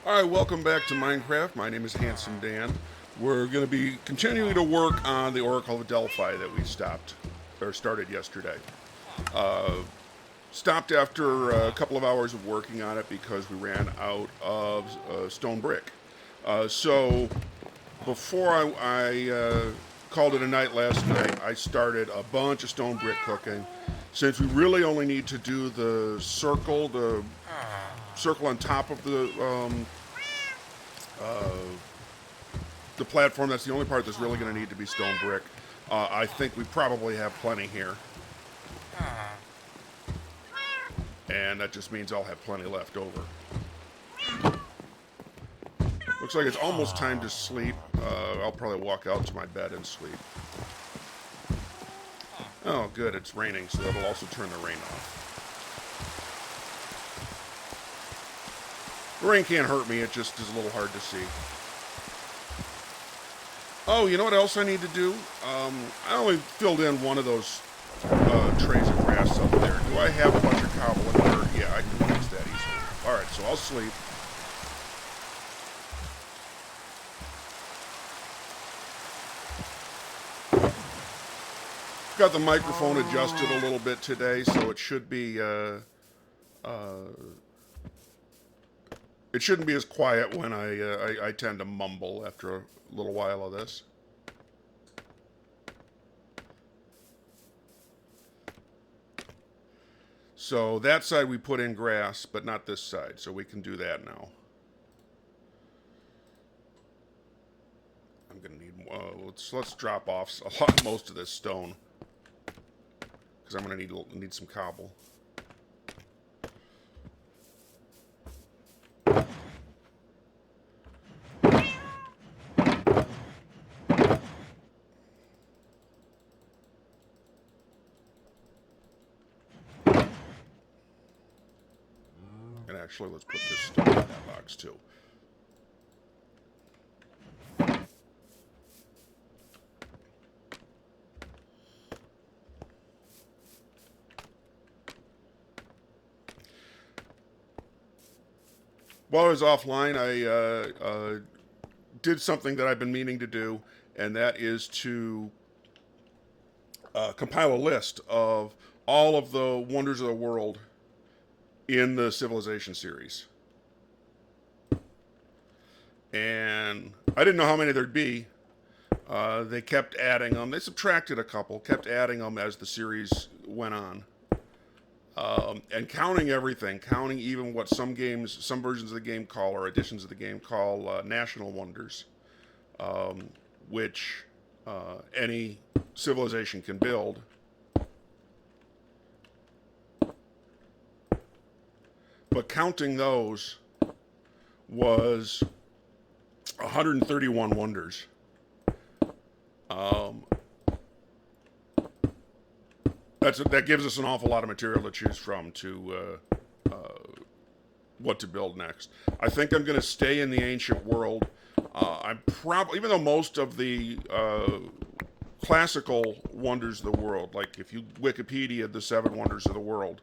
Alright, welcome back to Minecraft. My name is Handsome Dan. We're going to be continuing to work on the Oracle of Delphi that we started yesterday. Stopped after a couple of hours of working on it because we ran out of stone brick. So before I called it a night last night, I started a bunch of stone brick cooking. Since we really only need to do the circle on top of the platform, that's the only part that's really going to need to be stone brick. I think we probably have plenty here. And that just means I'll have plenty left over. Looks like it's almost time to sleep. I'll probably walk out to my bed and sleep. Oh, good, it's raining, so that'll also turn the rain off. The rain can't hurt me, it just is a little hard to see. Oh, you know what else I need to do? I only filled in one of those trays of grass up there. Do I have a bunch of cobble in there? Yeah, I can fix that easily. Alright, so I'll sleep. Got the microphone adjusted a little bit today, so it should be it shouldn't be as quiet when I tend to mumble after a little while of this. So that side we put in grass, but not this side, so we can do that now. I'm gonna need let's drop off most of this stone, because I'm gonna need some cobble. And actually, let's put this stone in that box too. While I was offline, I did something that I've been meaning to do, and that is to compile a list of all of the wonders of the world in the Civilization series. And I didn't know how many there'd be. They kept adding them. They subtracted a couple, kept adding them as the series went on. And counting everything, counting even what some versions of the game call, or editions of the game call, national wonders, which any civilization can build. But counting those was 131 wonders. That gives us an awful lot of material to choose from to what to build next. I think I'm going to stay in the ancient world. I'm probably, even though most of the classical wonders of the world, like if you Wikipedia the 7 wonders of the world,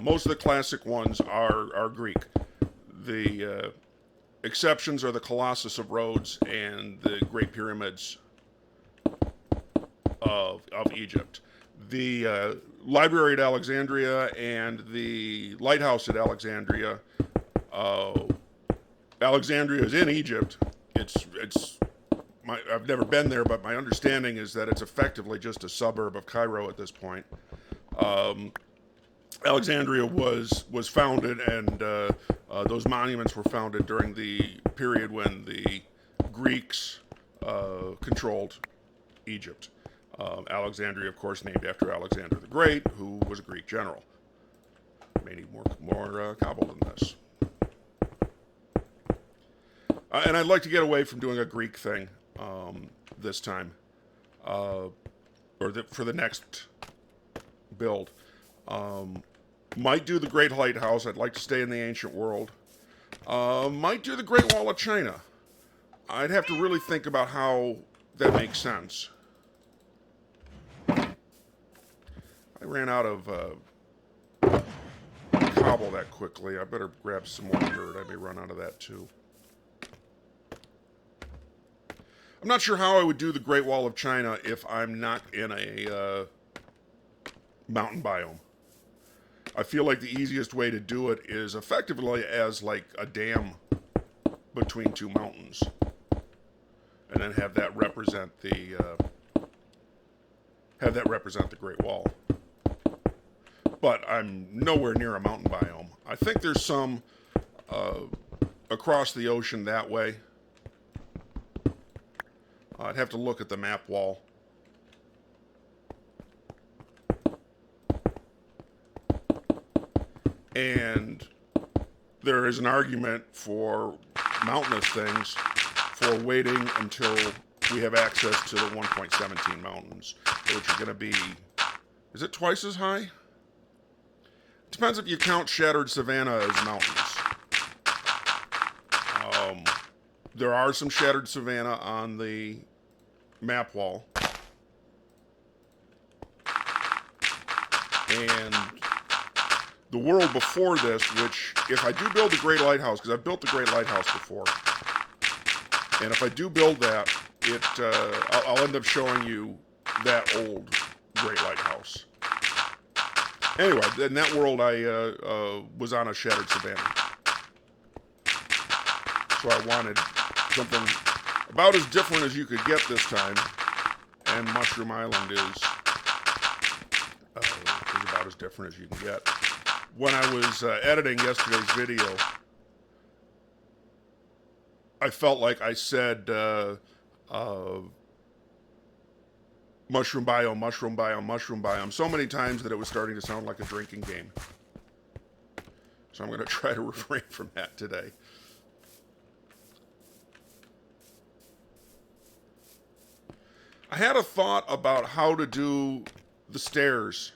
most of the classic ones are Greek. The exceptions are the Colossus of Rhodes and the Great Pyramids of Egypt. The library at Alexandria and the lighthouse at Alexandria. Alexandria is in Egypt. I've never been there, but my understanding is that it's effectively just a suburb of Cairo at this point. Alexandria was founded, and those monuments were founded during the period when the Greeks controlled Egypt. Alexandria, of course, named after Alexander the Great, who was a Greek general. May need more cobble than this. And I'd like to get away from doing a Greek thing this time, for the next build. Might do the Great Lighthouse. I'd like to stay in the ancient world. Might do the Great Wall of China. I'd have to really think about how that makes sense. I ran out of cobble that quickly. I better grab some more dirt. I may run out of that too. I'm not sure how I would do the Great Wall of China if I'm not in a mountain biome. I feel like the easiest way to do it is effectively as like a dam between two mountains, and then have that represent the Great Wall. But I'm nowhere near a mountain biome. I think there's some across the ocean that way. I'd have to look at the map wall. And there is an argument for mountainous things for waiting until we have access to the 1.17 mountains, which are going to be, is it twice as high? Depends if you count Shattered Savannah as mountains. There are some Shattered Savannah on the map wall. And the world before this, which, if I do build the Great Lighthouse, because I've built the Great Lighthouse before, and if I do build that, I'll end up showing you that old Great Lighthouse. Anyway, in that world, I was on a Shattered Savannah. So I wanted something about as different as you could get this time, and Mushroom Island is about as different as you can get. When I was editing yesterday's video, I felt like I said mushroom biome, mushroom biome, mushroom biome so many times that it was starting to sound like a drinking game. So I'm going to try to refrain from that today. I had a thought about how to do the stairs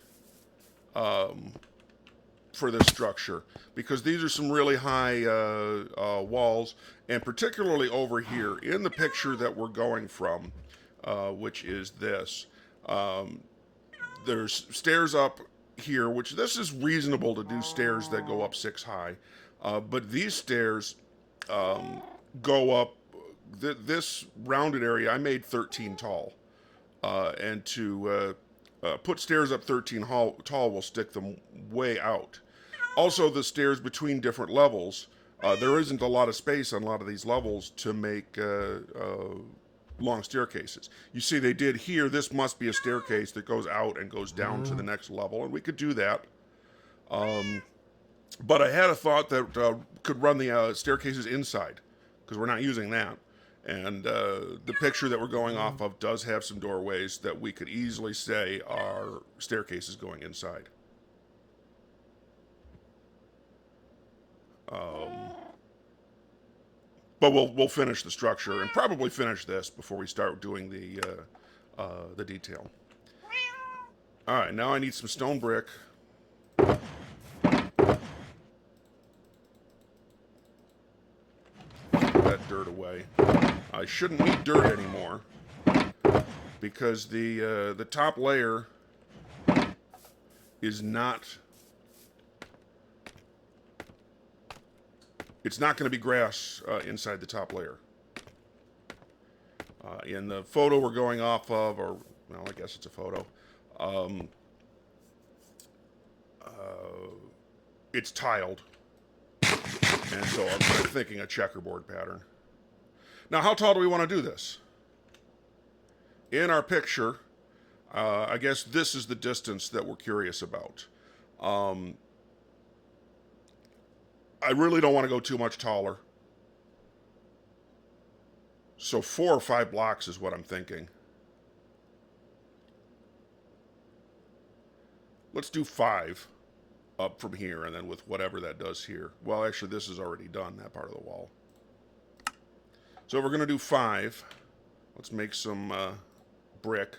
for this structure, because these are some really high walls, and particularly over here in the picture that we're going from, which is this. There's stairs up here, which this is reasonable to do stairs that go up 6 high, but these stairs go up, this rounded area I made 13 tall, and to put stairs up 13 tall will stick them way out. Also, the stairs between different levels, there isn't a lot of space on a lot of these levels to make long staircases. You see, they did here. This must be a staircase that goes out and goes down to the next level, and we could do that. But I had a thought that could run the staircases inside, because we're not using that. And the picture that we're going off of does have some doorways that we could easily say are staircases going inside. But we'll finish the structure and probably finish this before we start doing the detail. All right, now I need some stone brick. Put that dirt away. I shouldn't need dirt anymore because the top layer is not. It's not going to be grass inside the top layer. In the photo we're going off of, or, well, I guess it's a photo, it's tiled. And so I'm thinking a checkerboard pattern. Now, how tall do we want to do this? In our picture, I guess this is the distance that we're curious about. I really don't want to go too much taller. So 4 or 5 blocks is what I'm thinking. Let's do 5 up from here, and then with whatever that does here. Well, actually, this is already done, that part of the wall. So we're going to do 5. Let's make some brick.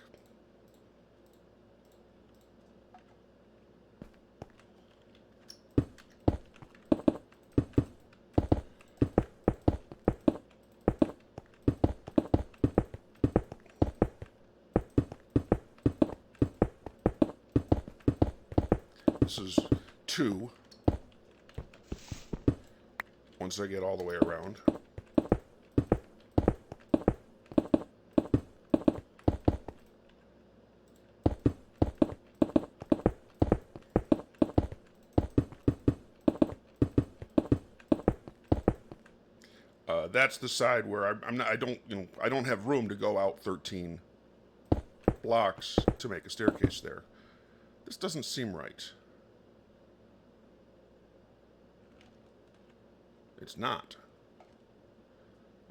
This is 2. once I get all the way around. That's the side where I'm not. I don't. I don't have room to go out 13 blocks to make a staircase there. This doesn't seem right. It's not.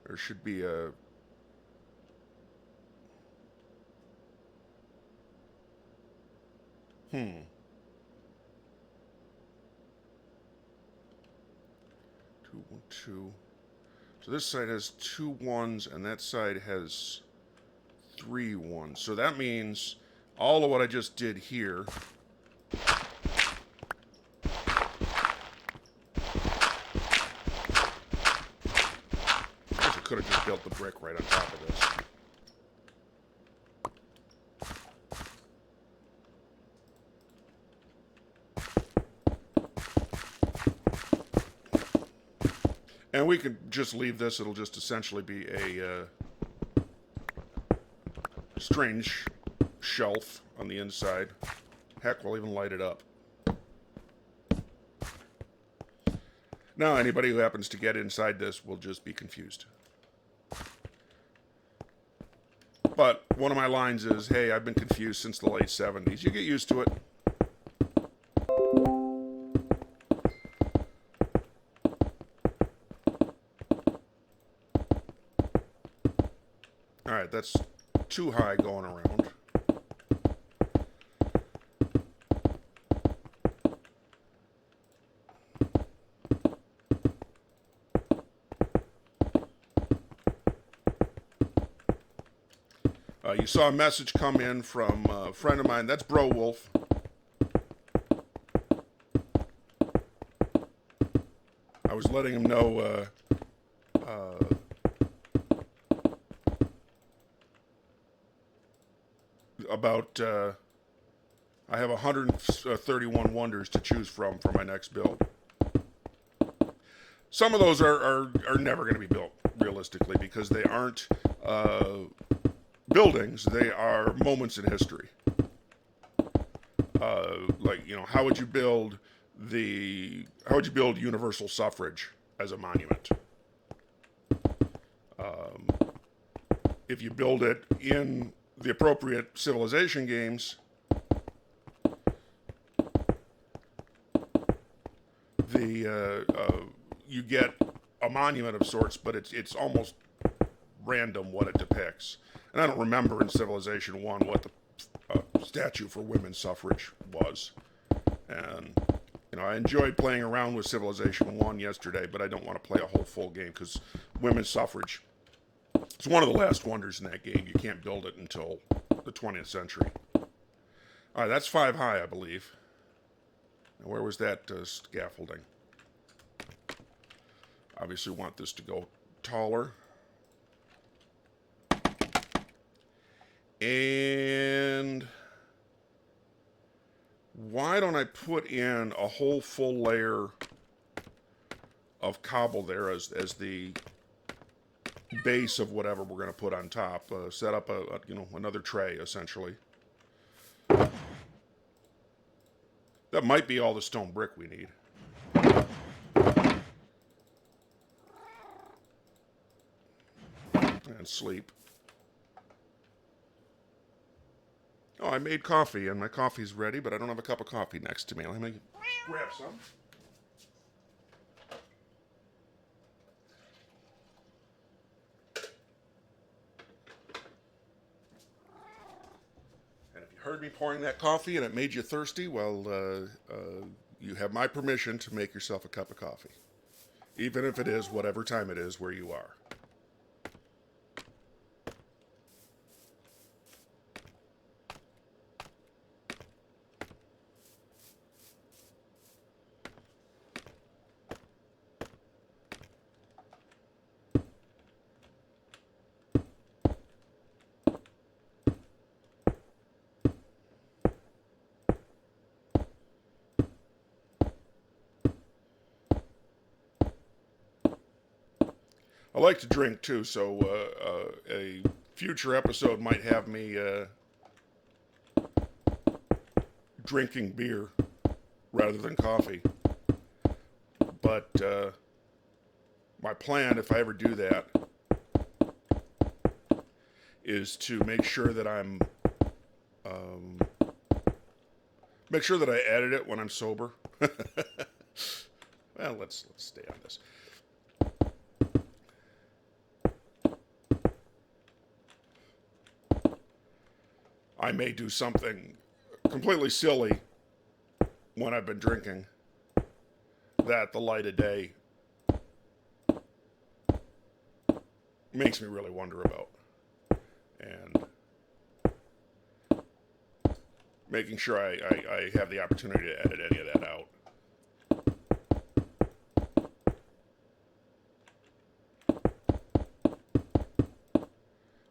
There should be a... Hmm. 2, 1, 2. So this side has 2 1s, and that side has 3 1s. So that means all of what I just did here... I could have just built the brick right on top of this. And we could just leave this. It'll just essentially be a strange shelf on the inside. Heck, we'll even light it up. Now, anybody who happens to get inside this will just be confused. But one of my lines is, hey, I've been confused since the late 70s. You get used to it. Alright, that's too high going around. You saw a message come in from a friend of mine. That's Bro Wolf. I was letting him know about I have 131 wonders to choose from for my next build. Some of those are never going to be built realistically because they aren't buildings, they are moments in history. Like, how would you build universal suffrage as a monument? If you build it in the appropriate civilization games, you get a monument of sorts, but it's almost random what it depicts. And I don't remember in Civilization 1 what the statue for women's suffrage was. And, I enjoyed playing around with Civilization 1 yesterday, but I don't want to play a whole full game because women's suffrage is one of the last wonders in that game. You can't build it until the 20th century. All right, that's 5 high, I believe. Now, where was that scaffolding? Obviously want this to go taller. And why don't I put in a whole full layer of cobble there as the base of whatever we're going to put on top? Set up another tray essentially. That might be all the stone brick we need. And sleep. Oh, I made coffee, and my coffee's ready, but I don't have a cup of coffee next to me. Let me grab some. And if you heard me pouring that coffee and it made you thirsty, well, you have my permission to make yourself a cup of coffee. Even if it is whatever time it is where you are. I like to drink too, so a future episode might have me drinking beer rather than coffee. But my plan, if I ever do that, is to make sure that um, make sure that I edit it when I'm sober. Well, let's stay on this. I may do something completely silly when I've been drinking that the light of day makes me really wonder about. And making sure I have the opportunity to edit any of that out.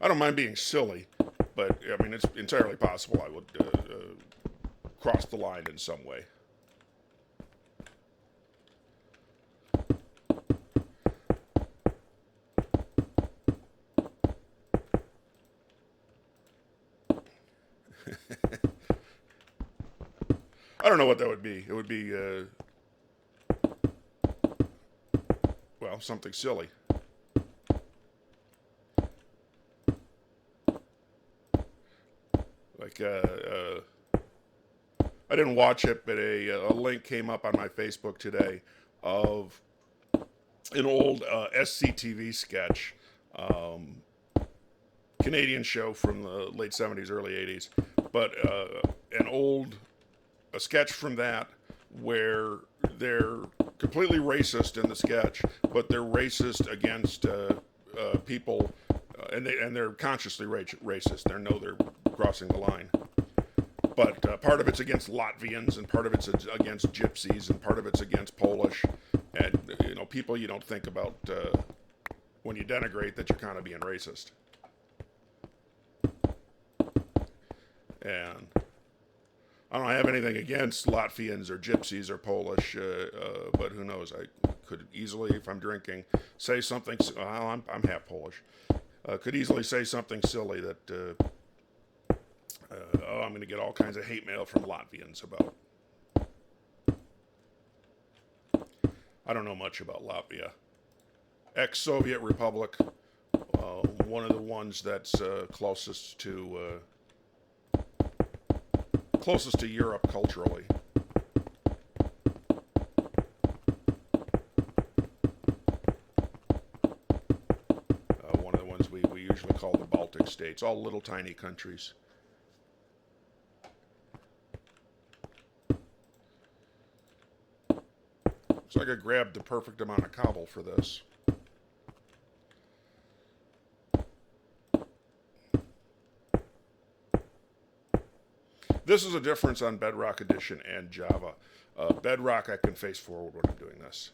I don't mind being silly, but I mean, it's entirely possible I would cross the line in some way. I don't know what that would be. It would be, well, something silly. Like, I didn't watch it, but a link came up on my Facebook today of an old SCTV sketch, Canadian show from the late 70s, early 80s, but a sketch from that where they're completely racist in the sketch, but they're racist against people, and they're consciously racist. They know they're crossing the line. But part of it's against Latvians, and part of it's against Gypsies, and part of it's against Polish, and people you don't think about when you denigrate that you're kind of being racist. And I don't have anything against Latvians or Gypsies or Polish, but who knows? I could easily, if I'm drinking, say something. Well, I'm half Polish. Could easily say something silly that I'm going to get all kinds of hate mail from Latvians about. I don't know much about Latvia. Ex-Soviet Republic, one of the ones that's closest to Europe culturally. One of the ones we usually call the Baltic states, all little tiny countries. So I could grab the perfect amount of cobble for this. This is a difference on Bedrock Edition and Java. Bedrock, I can face forward when I'm doing this.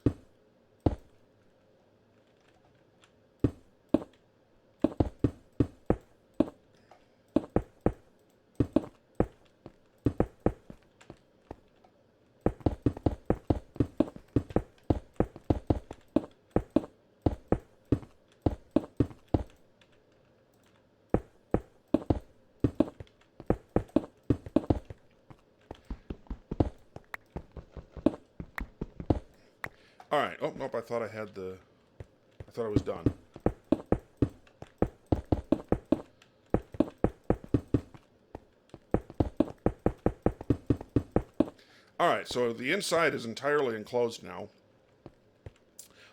All right. Oh, nope. I thought I was done. All right. So the inside is entirely enclosed now.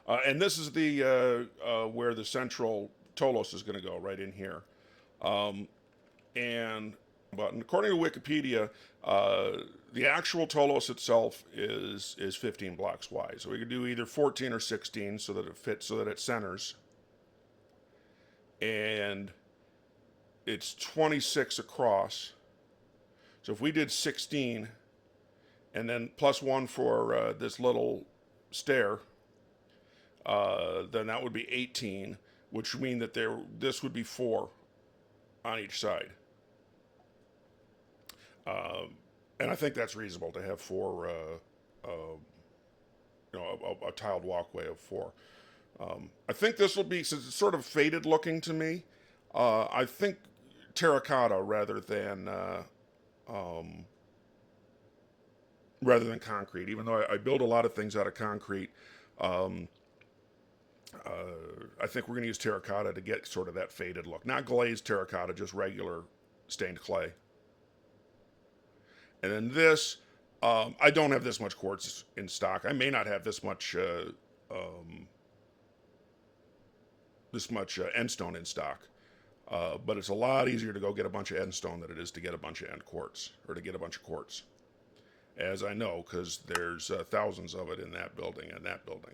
And this is the where the central Tolos is going to go, right in here. But according to Wikipedia, the actual Tolos itself is 15 blocks wide. So we could do either 14 or 16 so that it fits, so that it centers. And it's 26 across. So if we did 16, and then plus one for this little stair, then that would be 18, which would mean that this would be 4 on each side. And I think that's reasonable to have 4, a tiled walkway of 4. I think this will be, since it's sort of faded looking to me, I think terracotta rather than concrete. Even though I build a lot of things out of concrete, um, I think we're going to use terracotta to get sort of that faded look. Not glazed terracotta, just regular stained clay. And then this, I don't have this much quartz in stock. I may not have this much end stone in stock. But it's a lot easier to go get a bunch of end stone than it is to get a bunch of end quartz, or to get a bunch of quartz. As I know, because there's thousands of it in that building and that building.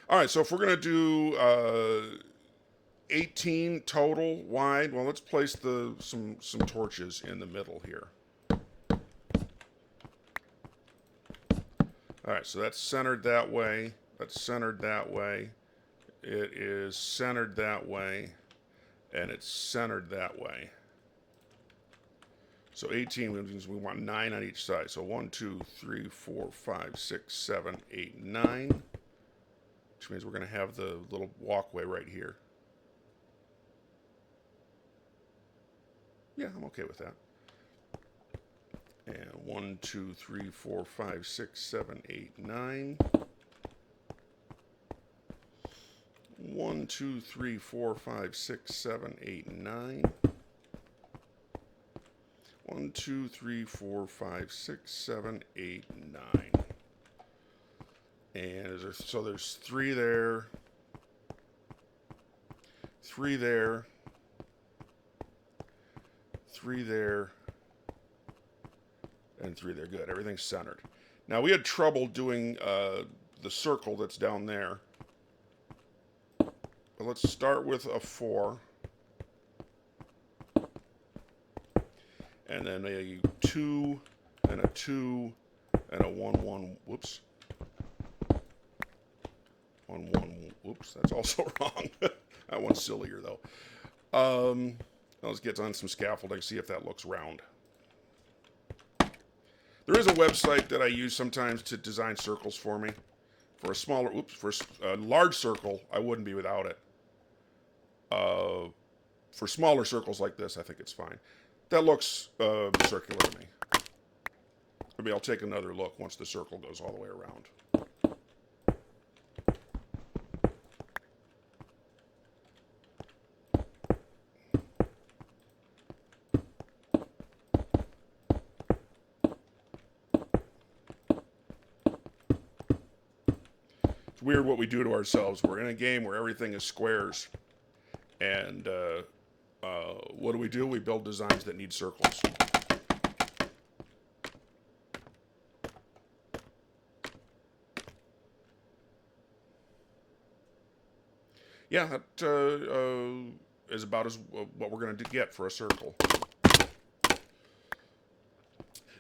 All right, so if we're going to do 18 total wide, well, let's place some torches in the middle here. All right, so that's centered that way. That's centered that way. It is centered that way. And it's centered that way. So 18 means we want 9 on each side. So 1, 2, 3, 4, 5, 6, 7, 8, 9. Which means we're going to have the little walkway right here. Yeah, I'm okay with that. And 1, 2, 3, 4, 5, 6, 7, 8, 9. 1, 2, 3, 4, 5, 6, 7, 8, 9. 1, 2, 3, 4, 5, 6, 7, 8, 9. And so there's 3 there, 3 there, 3 there, and 3 there. Good. Everything's centered. Now, we had trouble doing the circle that's down there. But let's start with a 4. And then a 2, and a 2, and a 1, 1. Whoops. 1, 1. Whoops. That's also wrong. That one's sillier, though. Let's get on some scaffolding, see if that looks round. There is a website that I use sometimes to design circles for me. For a smaller, for a large circle, I wouldn't be without it. For smaller circles like this, I think it's fine. That looks circular to me. Maybe I'll take another look once the circle goes all the way around. It's weird what we do to ourselves. We're in a game where everything is squares. And what do? We build designs that need circles. Yeah, that is about what we're going to get for a circle.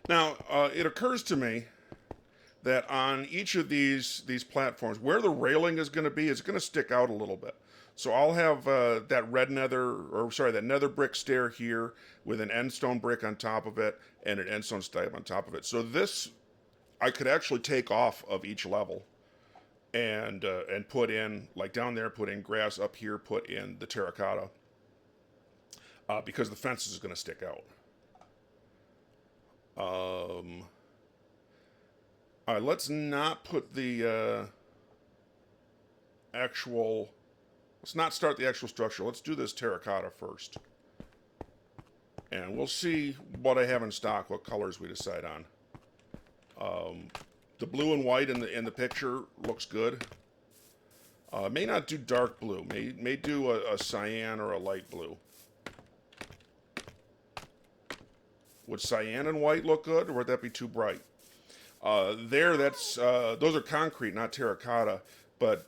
Now, it occurs to me that on each of these platforms, where the railing is going to be, it's going to stick out a little bit. So I'll have that nether brick stair here with an end stone brick on top of it and an end stone slab on top of it. So this, I could actually take off of each level and put in, like down there, put in grass, up here, put in the terracotta, because the fence is going to stick out. All right, let's not put the let's not start the actual structure. Let's do this terracotta first. And we'll see what I have in stock, what colors we decide on. The blue and white in the picture looks good. May not do dark blue. May do a cyan or a light blue. Would cyan and white look good, or would that be too bright? Those are concrete, not terracotta, but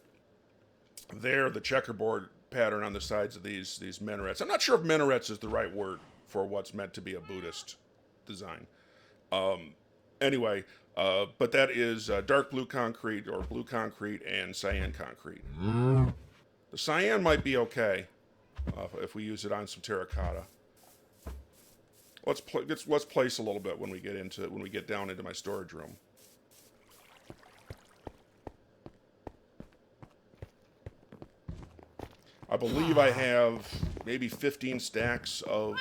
there, the checkerboard pattern on the sides of these minarets. I'm not sure if minarets is the right word for what's meant to be a Buddhist design. Anyway, but that is dark blue concrete or blue concrete and cyan concrete. The cyan might be okay if we use it on some terracotta. Let's place a little bit when we get down into my storage room. I believe I have maybe 15 stacks of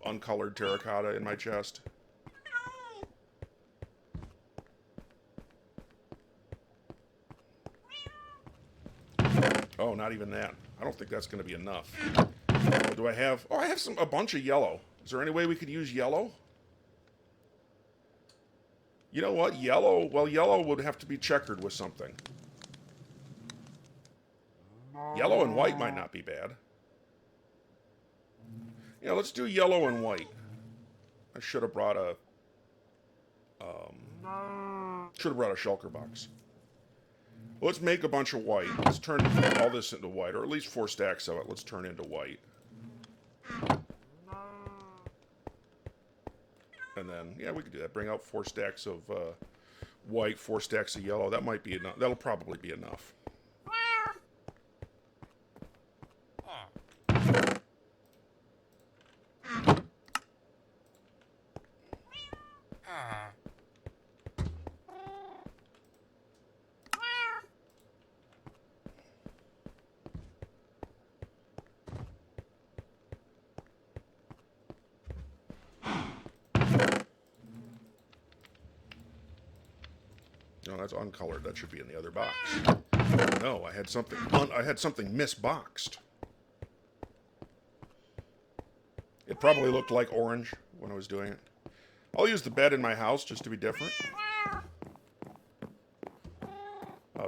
uncolored terracotta in my chest. Oh, not even that. I don't think that's going to be enough. Oh, do I have... Oh, I have a bunch of yellow. Is there any way we could use yellow? You know what? Yellow... Well, yellow would have to be checkered with something. Yellow and white might not be bad. Yeah, let's do yellow and white. I should have brought a... should have brought a shulker box. Let's make a bunch of white. Let's turn all this into white, or at least 4 stacks of it. Let's turn into white. And then, yeah, we could do that. Bring out 4 stacks of white, 4 stacks of yellow. That might be enough. That'll probably be enough. No, that's uncolored. That should be in the other box. No, I had something. I had something misboxed. It probably looked like orange when I was doing it. I'll use the bed in my house just to be different.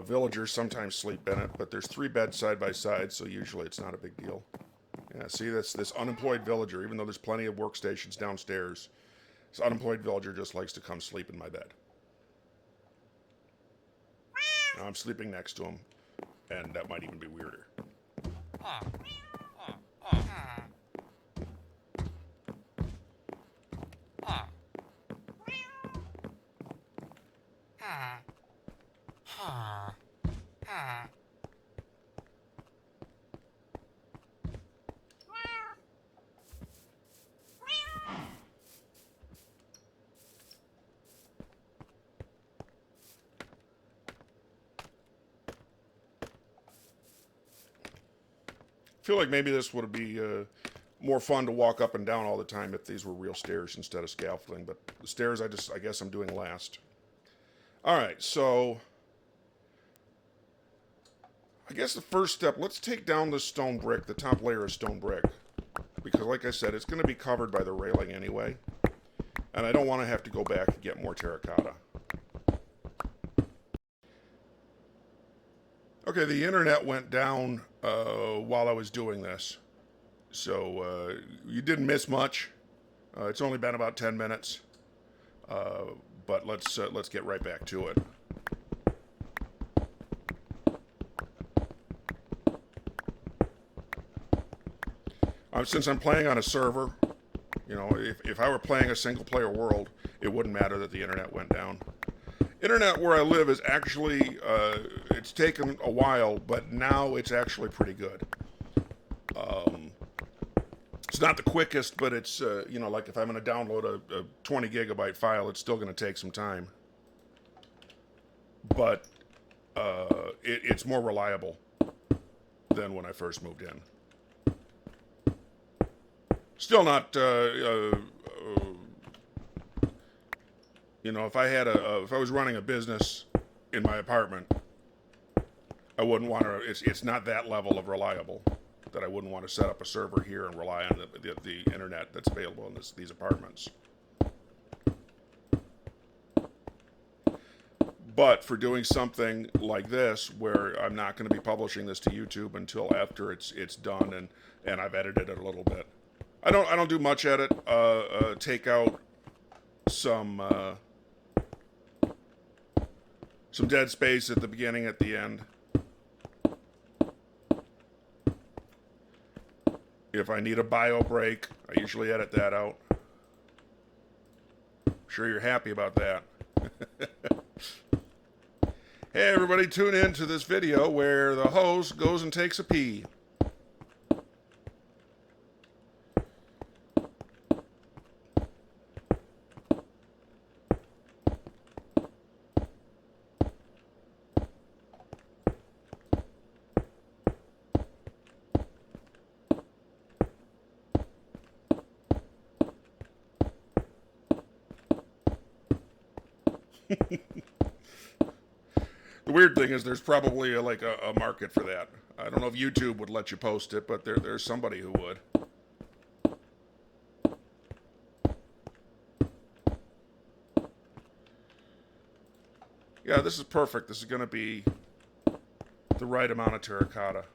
Villagers sometimes sleep in it, but there's 3 beds side by side, so usually it's not a big deal. Yeah, see, that's this unemployed villager. Even though there's plenty of workstations downstairs, this unemployed villager just likes to come sleep in my bed. Now I'm sleeping next to him, and that might even be weirder. I feel like maybe this would be more fun to walk up and down all the time if these were real stairs instead of scaffolding. But the stairs, I guess I'm doing last. All right, so I guess the first step, let's take down the stone brick, the top layer of stone brick. Because like I said, it's going to be covered by the railing anyway. And I don't want to have to go back and get more terracotta. Okay, the internet went down while I was doing this. So you didn't miss much. It's only been about 10 minutes. But let's get right back to it. Since I'm playing on a server, you know, if I were playing a single-player world, it wouldn't matter that the internet went down. Internet where I live is actually, it's taken a while, but now it's actually pretty good. It's not the quickest, but it's, you know, like if I'm going to download a 20 gigabyte file, it's still going to take some time. But it's more reliable than when I first moved in. Still not, you know, if I had if I was running a business in my apartment, I wouldn't want to. It's not that level of reliable that I wouldn't want to set up a server here and rely on the internet that's available in these apartments. But for doing something like this, where I'm not going to be publishing this to YouTube until after it's done and I've edited it a little bit. I don't do much edit. Take out some dead space at the beginning, at the end. If I need a bio break, I usually edit that out. I'm sure you're happy about that. Hey everybody, tune in to this video where the host goes and takes a pee. The weird thing is there's probably a market for that. I don't know if YouTube would let you post it, but there's somebody who would. Yeah, this is perfect. This is going to be the right amount of terracotta.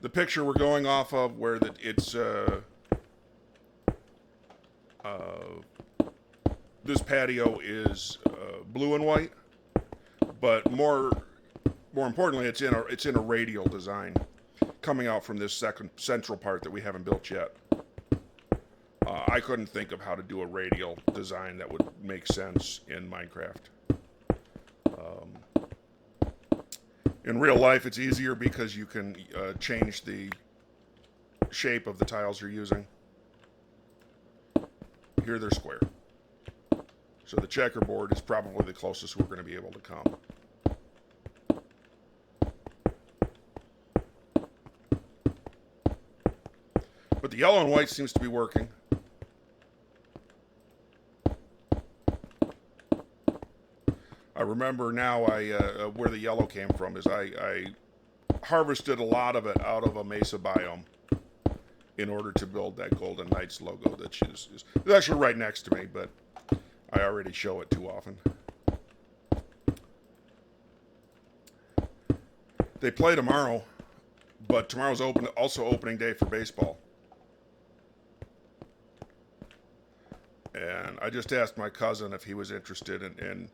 The picture we're going off of where it's this patio is blue and white, but more importantly, it's in a radial design coming out from this second central part that we haven't built yet. I couldn't think of how to do a radial design that would make sense in Minecraft. In real life, it's easier because you can change the shape of the tiles you're using. Here they're square. So the checkerboard is probably the closest we're going to be able to come. But the yellow and white seems to be working. I remember now where the yellow came from is I harvested a lot of it out of a mesa biome in order to build that Golden Knights logo that is actually right next to me, but I already show it too often. They play tomorrow, but tomorrow's also opening day for baseball. And I just asked my cousin if he was interested in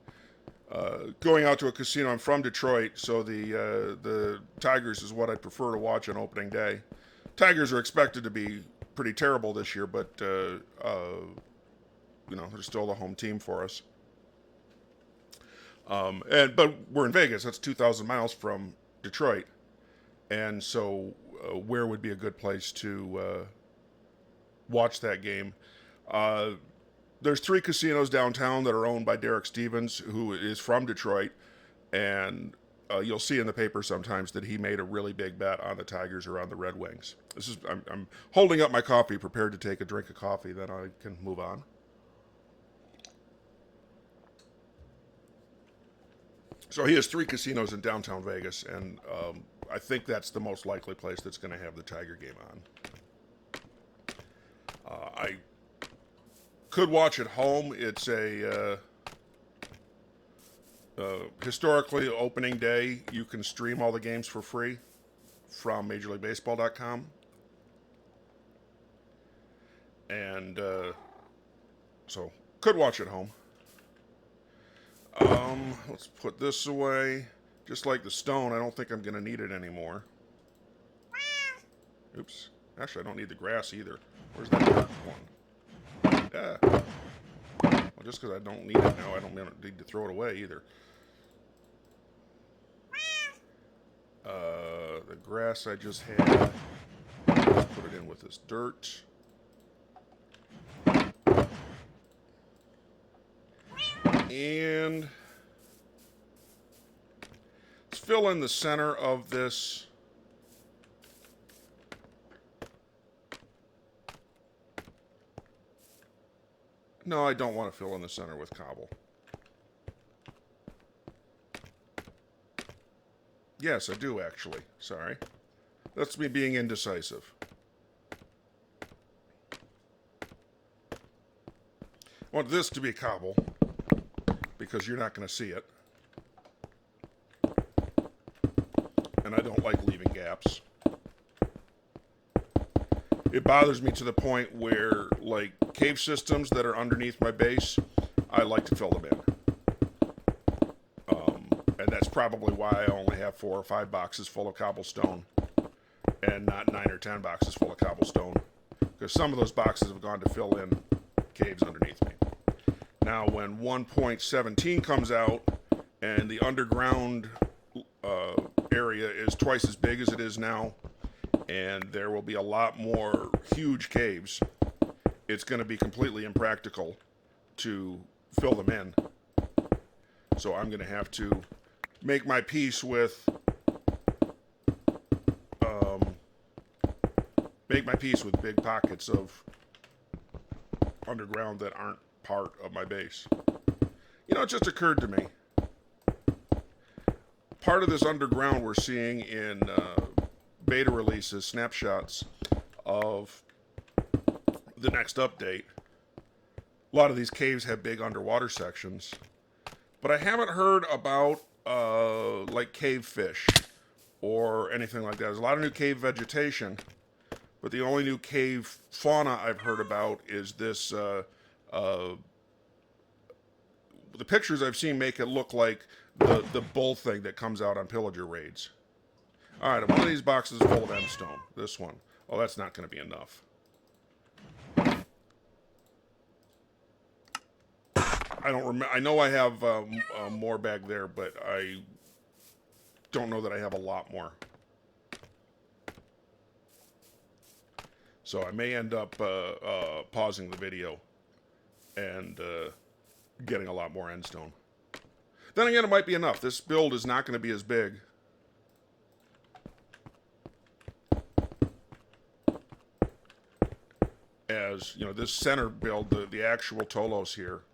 going out to a casino. I'm from Detroit, so the Tigers is what I'd prefer to watch on opening day. Tigers are expected to be pretty terrible this year, but they're still the home team for us. But we're in Vegas. That's 2,000 miles from Detroit, and so where would be a good place to watch that game? There's 3 casinos downtown that are owned by Derek Stevens, who is from Detroit, and you'll see in the paper sometimes that he made a really big bet on the Tigers or on the Red Wings. I'm holding up my coffee, prepared to take a drink of coffee, then I can move on. So he has 3 casinos in downtown Vegas, and I think that's the most likely place that's going to have the Tiger game on. I could watch at home. It's historically opening day. You can stream all the games for free from MajorLeagueBaseball.com. And so could watch at home. Let's put this away. Just like the stone, I don't think I'm going to need it anymore. Oops. Actually, I don't need the grass either. Where's that one? Yeah. Well, just because I don't need it now, I don't need to throw it away either. The grass I just had, put it in with this dirt. And let's fill in the center of this. No, I don't want to fill in the center with cobble. Yes, I do actually. Sorry. That's me being indecisive. I want this to be cobble because you're not going to see it. And I don't like leaving gaps. It bothers me to the point where, like, cave systems that are underneath my base, I like to fill them in. And that's probably why I only have 4 or 5 boxes full of cobblestone and not 9 or 10 boxes full of cobblestone. Because some of those boxes have gone to fill in caves underneath me. Now, when 1.17 comes out and the underground area is twice as big as it is now, and there will be a lot more huge caves, it's going to be completely impractical to fill them in. So I'm going to have to make my peace with big pockets of underground that aren't part of my base. You know, it just occurred to me. Part of this underground we're seeing in beta releases, snapshots of the next update. A lot of these caves have big underwater sections. But I haven't heard about like cave fish or anything like that. There's a lot of new cave vegetation, but the only new cave fauna I've heard about is this. The pictures I've seen make it look like the bull thing that comes out on pillager raids. All right, one of these boxes is full of endstone. This one. Oh, that's not going to be enough. I don't remember. I know I have more back there, but I don't know that I have a lot more. So I may end up pausing the video and getting a lot more endstone. Then again, it might be enough. This build is not going to be as big. As, you know, this center build, the actual Tolos here,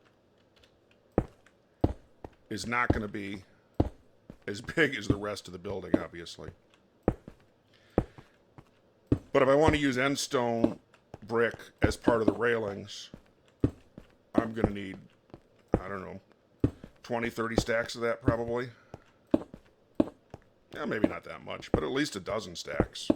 is not going to be as big as the rest of the building, obviously. But if I want to use endstone brick as part of the railings, I'm going to need, I don't know, 20, 30 stacks of that probably. Yeah, maybe not that much, but at least a dozen stacks.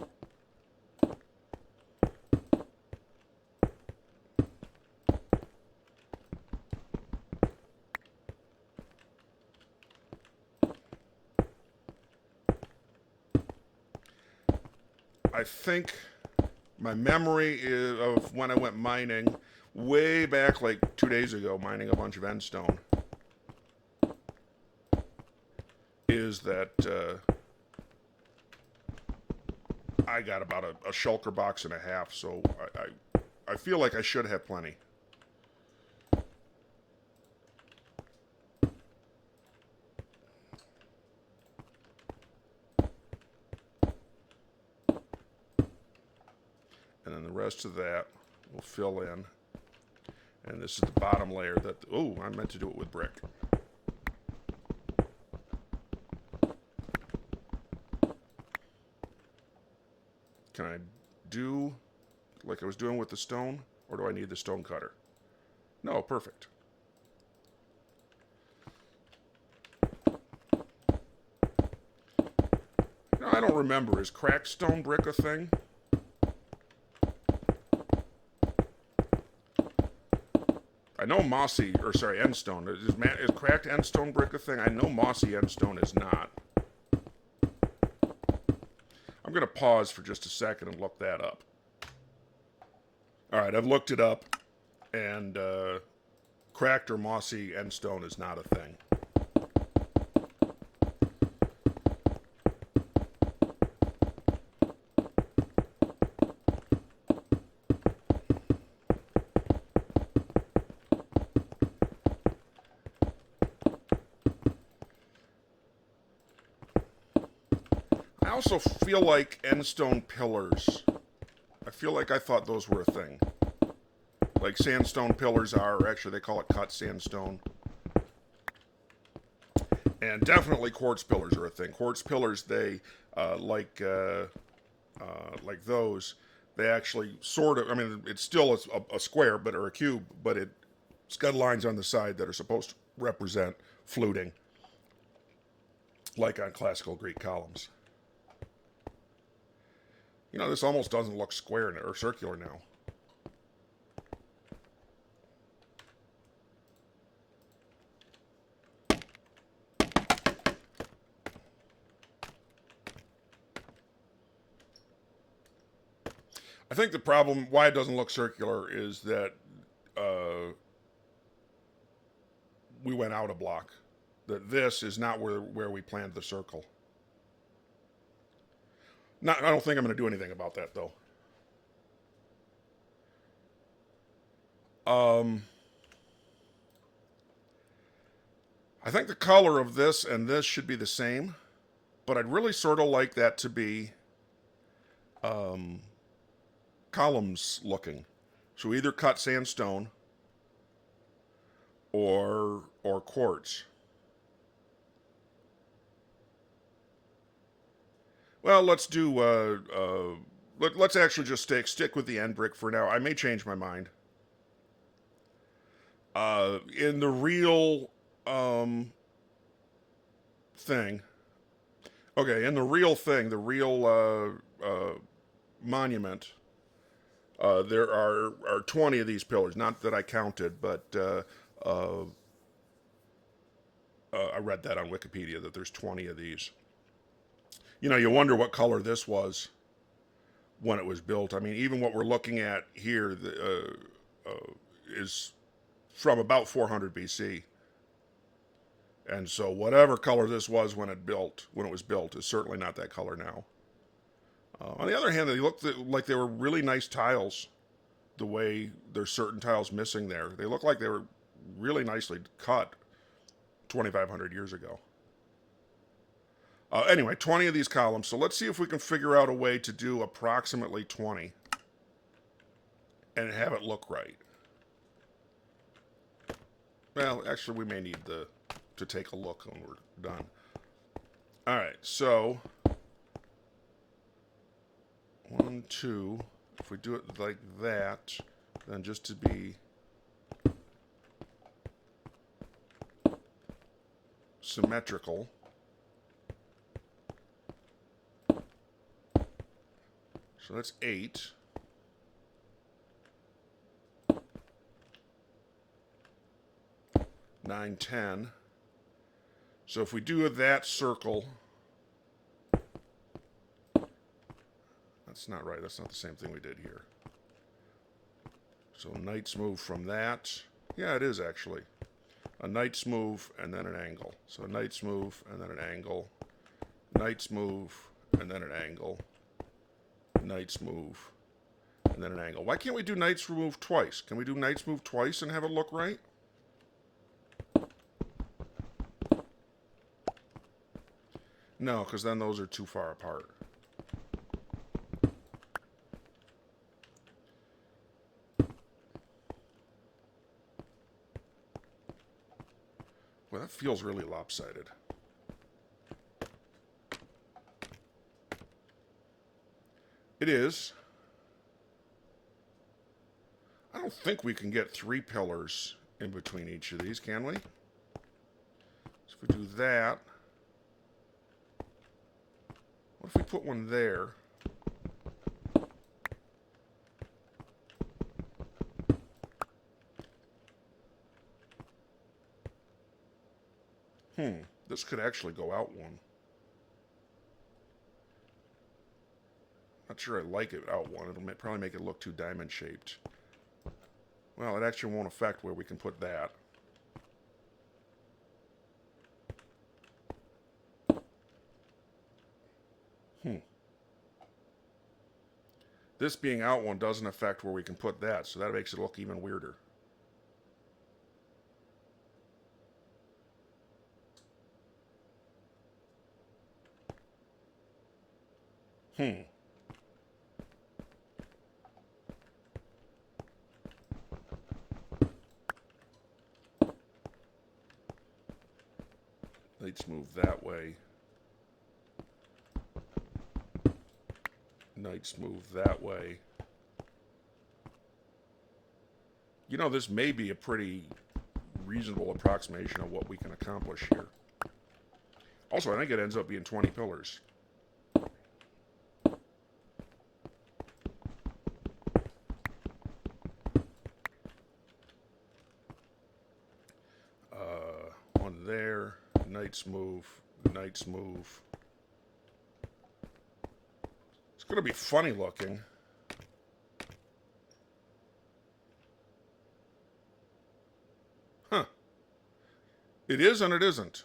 I think my memory is of when I went mining way back like 2 days ago, mining a bunch of endstone, is that I got about a shulker box and a half, so I feel like I should have plenty. And then the rest of that will fill in. And this is the bottom layer that, oh, I meant to do it with brick. Can I do like I was doing with the stone, or do I need the stone cutter? No, perfect. No, I don't remember. Is cracked stone brick a thing? I know mossy, or sorry, endstone. Is cracked endstone brick a thing? I know mossy endstone is not. I'm going to pause for just a second and look that up. All right, I've looked it up, and cracked or mossy endstone is not a thing. I also feel like endstone pillars. I feel like I thought those were a thing. Like sandstone pillars are, or actually they call it cut sandstone. And definitely quartz pillars are a thing. Quartz pillars, they, like those, they actually sort of, I mean, it's still a square, but or a cube, but it's got lines on the side that are supposed to represent fluting, like on classical Greek columns. You know, this almost doesn't look square or circular now. I think the problem, why it doesn't look circular, is that we went out a block. That this is not where we planned the circle. I don't think I'm going to do anything about that, though. I I think the color of this and this should be the same, but I'd really sort of like that to be columns looking. So either cut sandstone or quartz. Well, let's do. Let's actually just stick with the end brick for now. I may change my mind. In the real thing. Okay, in the real thing, the real monument. There are 20 of these pillars. Not that I counted, but I read that on Wikipedia that there's 20 of these. You know, you wonder what color this was when it was built. I mean, even what we're looking at here is from about 400 BC. And so whatever color this was when it was built is certainly not that color now. On the other hand, they looked like they were really nice tiles. The way there's certain tiles missing there, they look like they were really nicely cut 2,500 years ago. Anyway, 20 of these columns. So let's see if we can figure out a way to do approximately 20 and have it look right. Well, actually, we may need to take a look when we're done. All right, so 1, 2. If we do it like that, then just to be symmetrical. So that's 8. Nine, 10. So if we do that circle, that's not right. That's not the same thing we did here. So knights move from that. Yeah, it is actually. A knight's move and then an angle. So a knight's move and then an angle. Knight's move and then an angle. Knight's move and then an angle. Why can't we do knight's move twice? Can we do knight's move twice and have it look right? No, because then those are too far apart. Well, that feels really lopsided. It is. I don't think we can get 3 pillars in between each of these, can we? So if we do that, what if we put one there? This could actually go out one. Not sure I like it out one. It'll probably make it look too diamond shaped. Well, it actually won't affect where we can put that. This being out one doesn't affect where we can put that, so that makes it look even weirder. Let's move that way. Knights move that way. You know, this may be a pretty reasonable approximation of what we can accomplish here. Also, I think it ends up being 20 pillars. One there. Knights move. Knights move. It's going to be funny looking. Huh. It is and it isn't.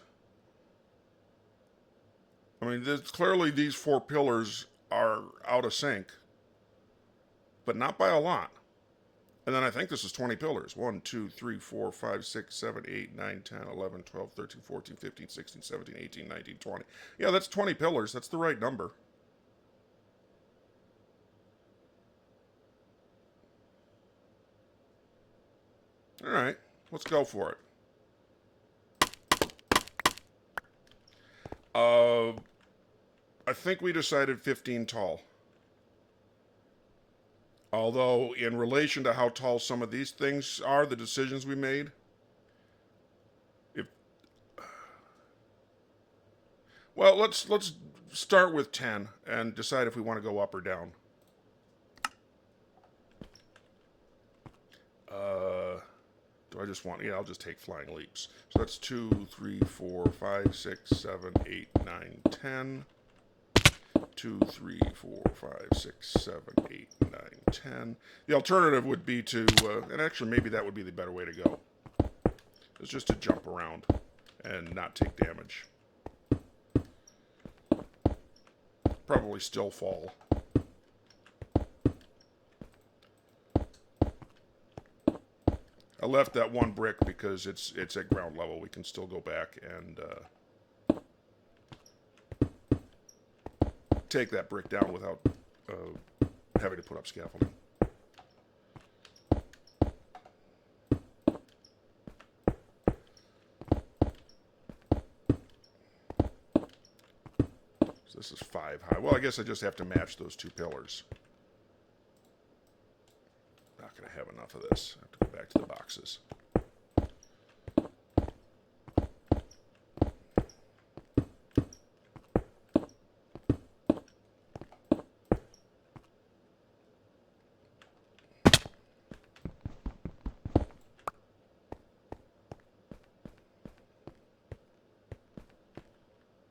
I mean, clearly these 4 pillars are out of sync, but not by a lot. And then I think this is 20 pillars. 1, 2, 3, 4, 5, 6, 7, 8, 9, 10, 11, 12, 13, 14, 15, 16, 17, 18, 19, 20. Yeah, that's 20 pillars. That's the right number. All right, let's go for it. I think we decided 15 tall. Although, in relation to how tall some of these things are, the decisions we made, if well, let's start with 10 and decide if we want to go up or down. Do I just want? Yeah, I'll just take flying leaps. So that's 2, 3, 4, 5, 6, 7, 8, 9, 10. 2, 3, 4, 5, 6, 7, 8, 9, 10. The alternative would be to, and actually maybe that would be the better way to go, is just to jump around and not take damage. Probably still fall. I left that one brick because it's at ground level. We can still go back and take that brick down without having to put up scaffolding. So this is 5 high. Well, I guess I just have to match those 2 pillars. Not going to have enough of this. I have to go back to the boxes.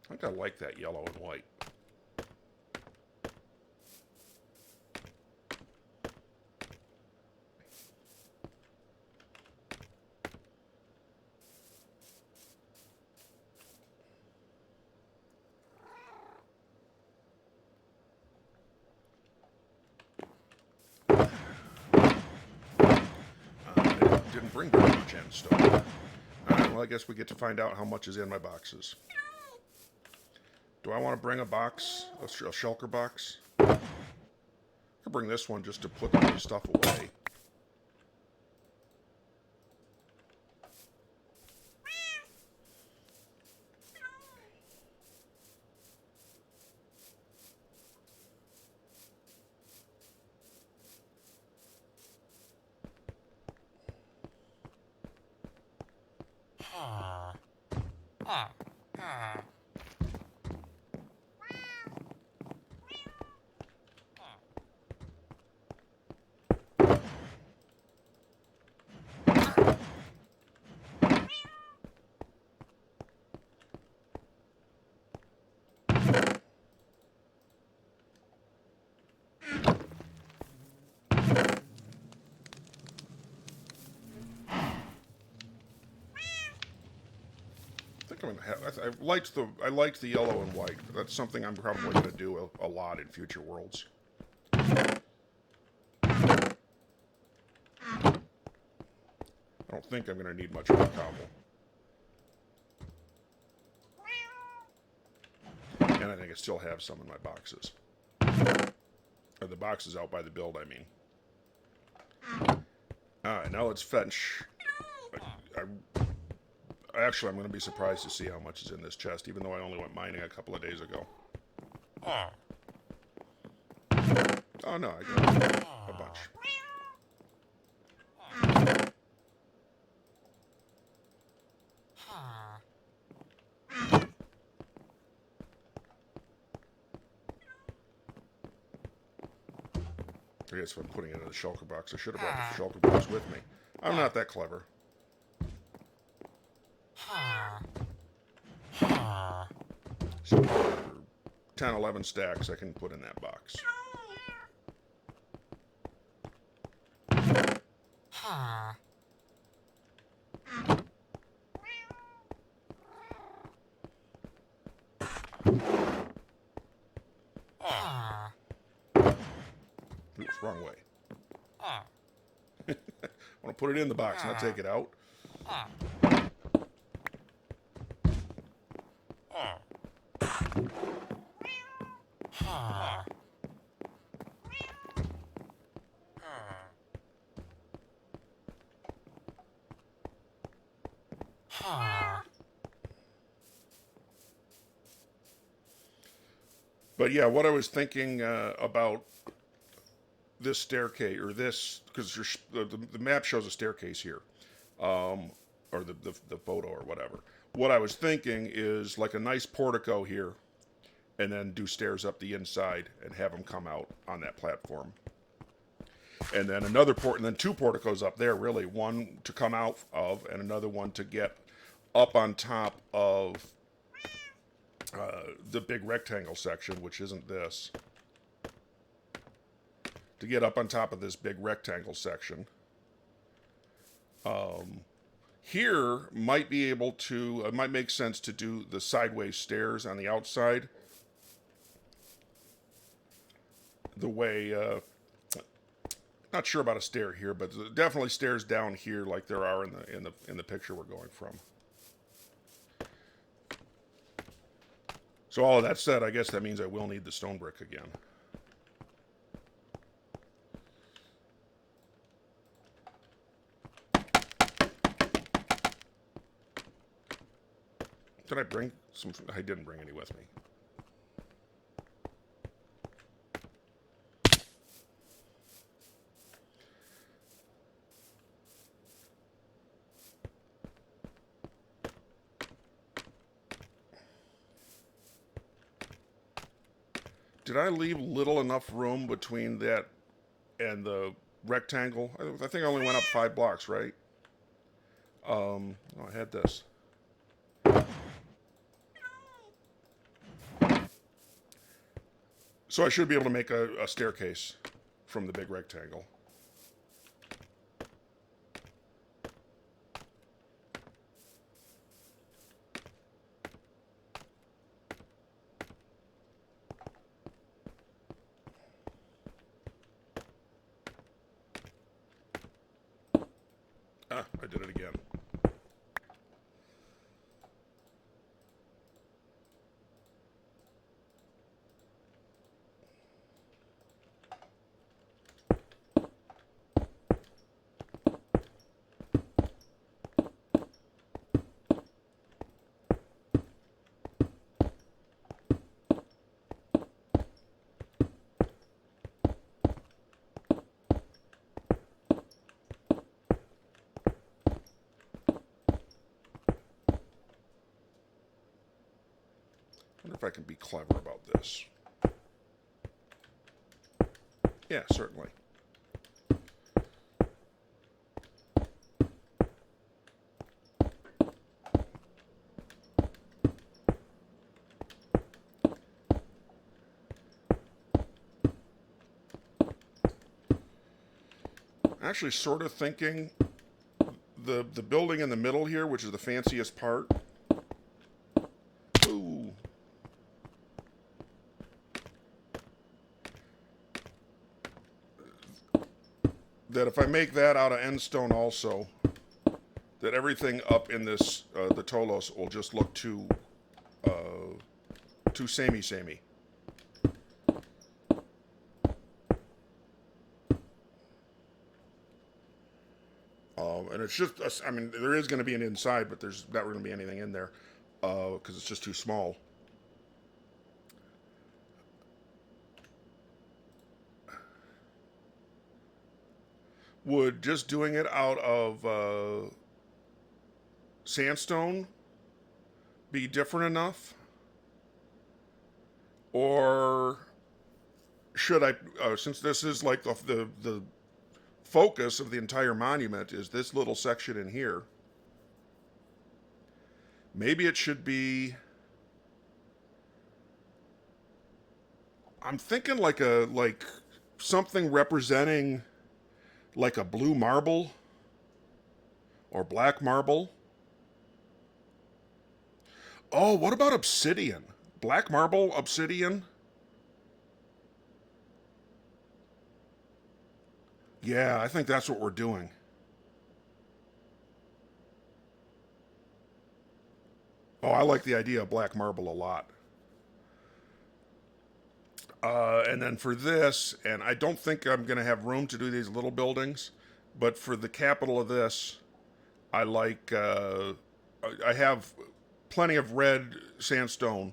I think I like that yellow and white. Didn't bring very much end stone. Alright, well I guess we get to find out how much is in my boxes. Do I want to bring a box, a shulker box? I could bring this one just to put the stuff away. I liked the yellow and white. That's something I'm probably going to do a lot in future worlds. I don't think I'm going to need much of a cobble. And I think I still have some in my boxes. Or the boxes out by the build, I mean. Alright, now let's fetch. Actually, I'm going to be surprised to see how much is in this chest, even though I only went mining a couple of days ago. Oh no, I got a bunch. I guess if I'm putting it in the shulker box, I should have brought the shulker box with me. I'm not that clever. So for 10, 11 stacks, I can put in that box. Oops, wrong way. I want to put it in the box, not take it out. But yeah, what I was thinking about this staircase, or this, because the map shows a staircase here, or the photo or whatever. What I was thinking is like a nice portico here, and then do stairs up the inside and have them come out on that platform. And then and then two porticos up there, really. One to come out of, and another one to get up on top of the big rectangle section, which isn't this. To get up on top of this big rectangle section. Here might be able to, it might make sense to do the sideways stairs on the outside. The way, not sure about a stair here, but definitely stairs down here like there are in the picture we're going from. So all of that said, I guess that means I will need the stone brick again. Did I bring some? I didn't bring any with me. Did I leave little enough room between that and the rectangle? I think I only went up 5 blocks, right? Oh, I had this. So I should be able to make a staircase from the big rectangle. Ah, I did it again. I wonder if I can be clever about this. Yeah, certainly. Actually, sort of thinking the building in the middle here, which is the fanciest part. Ooh. That if I make that out of end stone also, that everything up in this the Tolos will just look too samey. And it's just, I mean, there is going to be an inside, but there's not going to be anything in there because it's just too small. Would just doing it out of sandstone be different enough? Or should I, since this is like the focus of the entire monument is this little section in here, maybe it should be, I'm thinking like something representing like a blue marble or black marble. Oh, what about obsidian? Black marble, obsidian? Yeah, I think that's what we're doing. Oh, I like the idea of black marble a lot. And then for this, and I don't think I'm going to have room to do these little buildings, but for the capital of this, I like. I have plenty of red sandstone,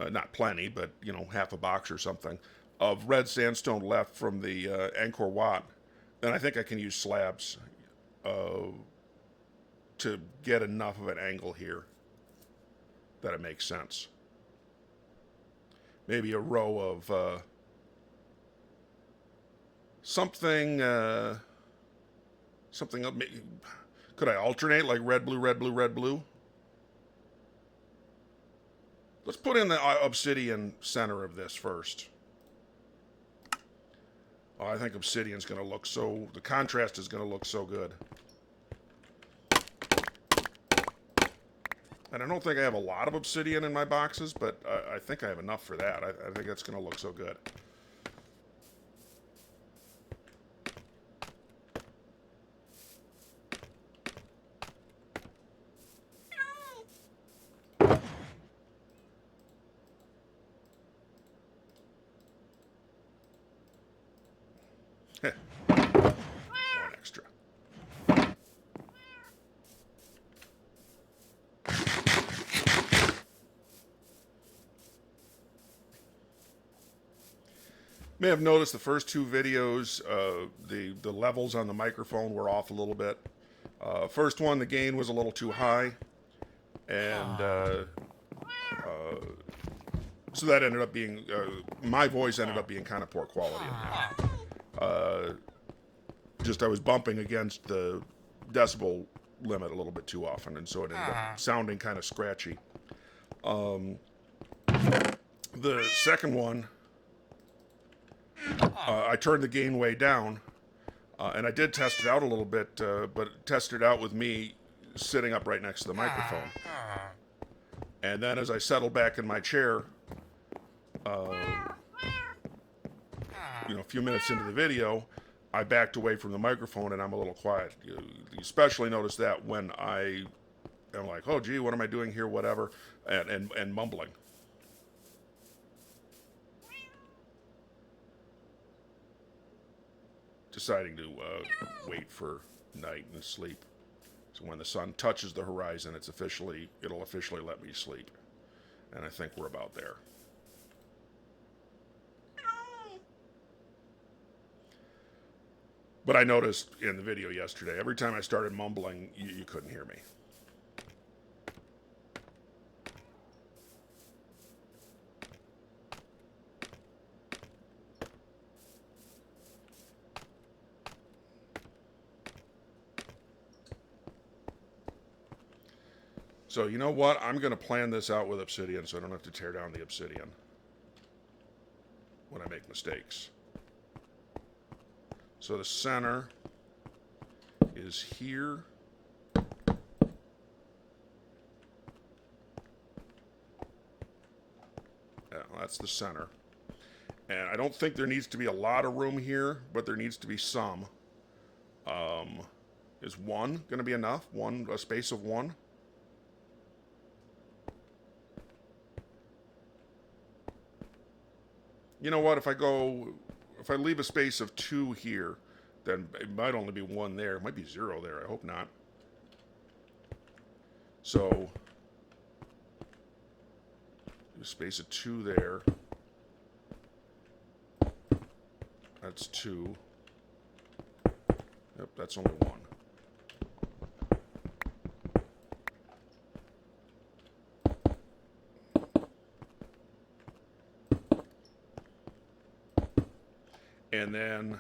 not plenty, but you know, half a box or something of red sandstone left from the Angkor Wat, and I think I can use slabs uh, to get enough of an angle here that it makes sense. Maybe a row of something. Something else. Could I alternate like red, blue, red, blue, red, blue? Let's put in the obsidian center of this first. Oh, I think obsidian's going to look so... The contrast is going to look so good. And I don't think I have a lot of obsidian in my boxes, but I think I have enough for that. I think that's going to look so good. One extra. May have noticed the first two videos, the levels on the microphone were off a little bit. First one, the gain was a little too high, and so that ended up being my voice ended up being kind of poor quality. Just I was bumping against the decibel limit a little bit too often, and so it ended up sounding kind of scratchy. The second one, I turned the gain way down, and I did test it out a little bit, but tested it out with me sitting up right next to the microphone. And then as I settled back in my chair, you know, a few minutes into the video, I backed away from the microphone and I'm a little quiet. You especially notice that when I am like, oh, gee, what am I doing here, whatever, and mumbling. Deciding to wait for night and sleep. So when the sun touches the horizon, it'll officially let me sleep. And I think we're about there. But I noticed in the video yesterday, every time I started mumbling, you couldn't hear me. So you know what? I'm going to plan this out with obsidian so I don't have to tear down the obsidian when I make mistakes. So the center is here. Yeah, that's the center. And I don't think there needs to be a lot of room here, but there needs to be some. Is one going to be enough? A space of one? You know what? If I leave a space of 2 here, then it might only be 1 there. It might be 0 there. I hope not. So, a space of 2 there. That's 2. Yep, that's only 1. And then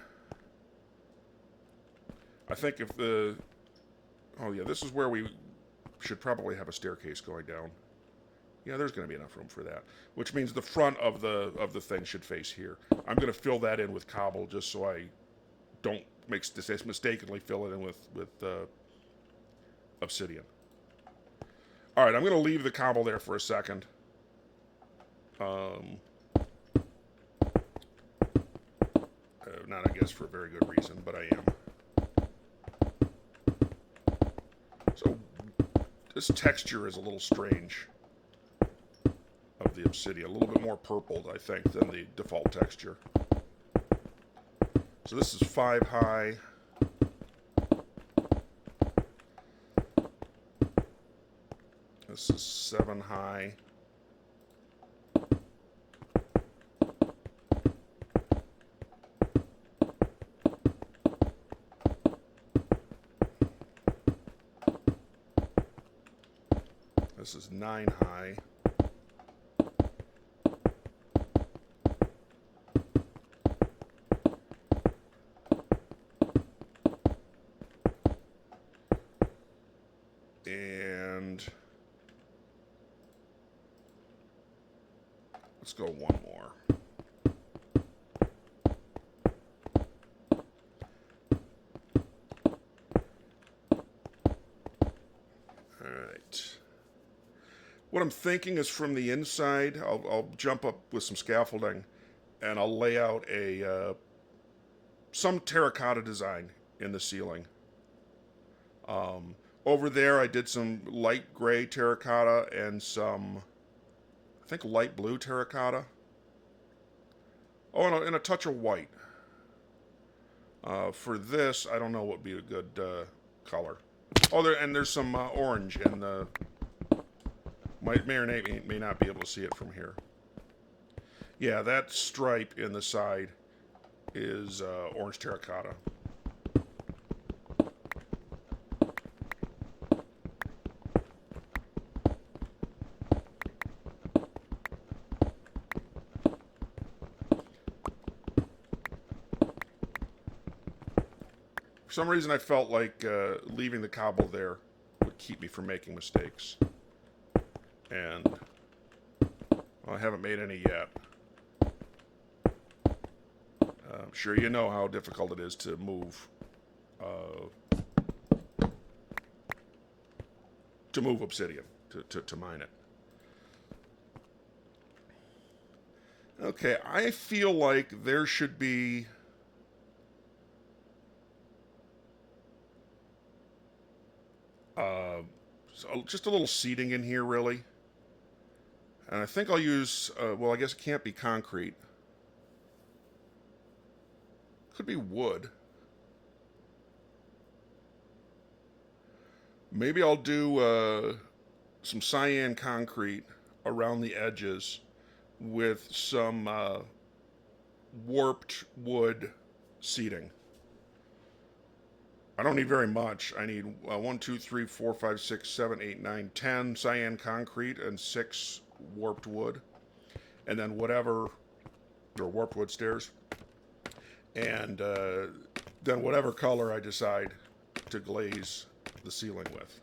I think if the... Oh, yeah, this is where we should probably have a staircase going down. Yeah, there's going to be enough room for that. Which means the front of the thing should face here. I'm going to fill that in with cobble just so I don't mistakenly fill it in with obsidian. All right, I'm going to leave the cobble there for a second. not, I guess, for a very good reason, but I am. So this texture is a little strange of the obsidian. A little bit more purpled, I think, than the default texture. So this is 5 high. This is 7 high. This is 9 high. And let's go one more. All right. What I'm thinking is from the inside, I'll jump up with some scaffolding, and I'll lay out a some terracotta design in the ceiling. Over there, I did some light gray terracotta and some, I think, light blue terracotta. Oh, and a touch of white. For this, I don't know what would be a good color. Oh, there's some orange in the. May or may not be able to see it from here. Yeah, that stripe in the side is orange terracotta. For some reason, I felt like leaving the cobble there would keep me from making mistakes. And well, I haven't made any yet. I'm sure you know how difficult it is to move obsidian, to mine it. Okay, I feel like there should be just a little seating in here, really. And I think I'll use, well, I guess it can't be concrete. Could be wood. Maybe I'll do some cyan concrete around the edges with some warped wood seating. I don't need very much. I need 1, 2, 3, 4, 5, 6, 7, 8, 9, 10 cyan concrete and 6 warped wood. And then whatever, or warped wood stairs. And then whatever color I decide to glaze the ceiling with.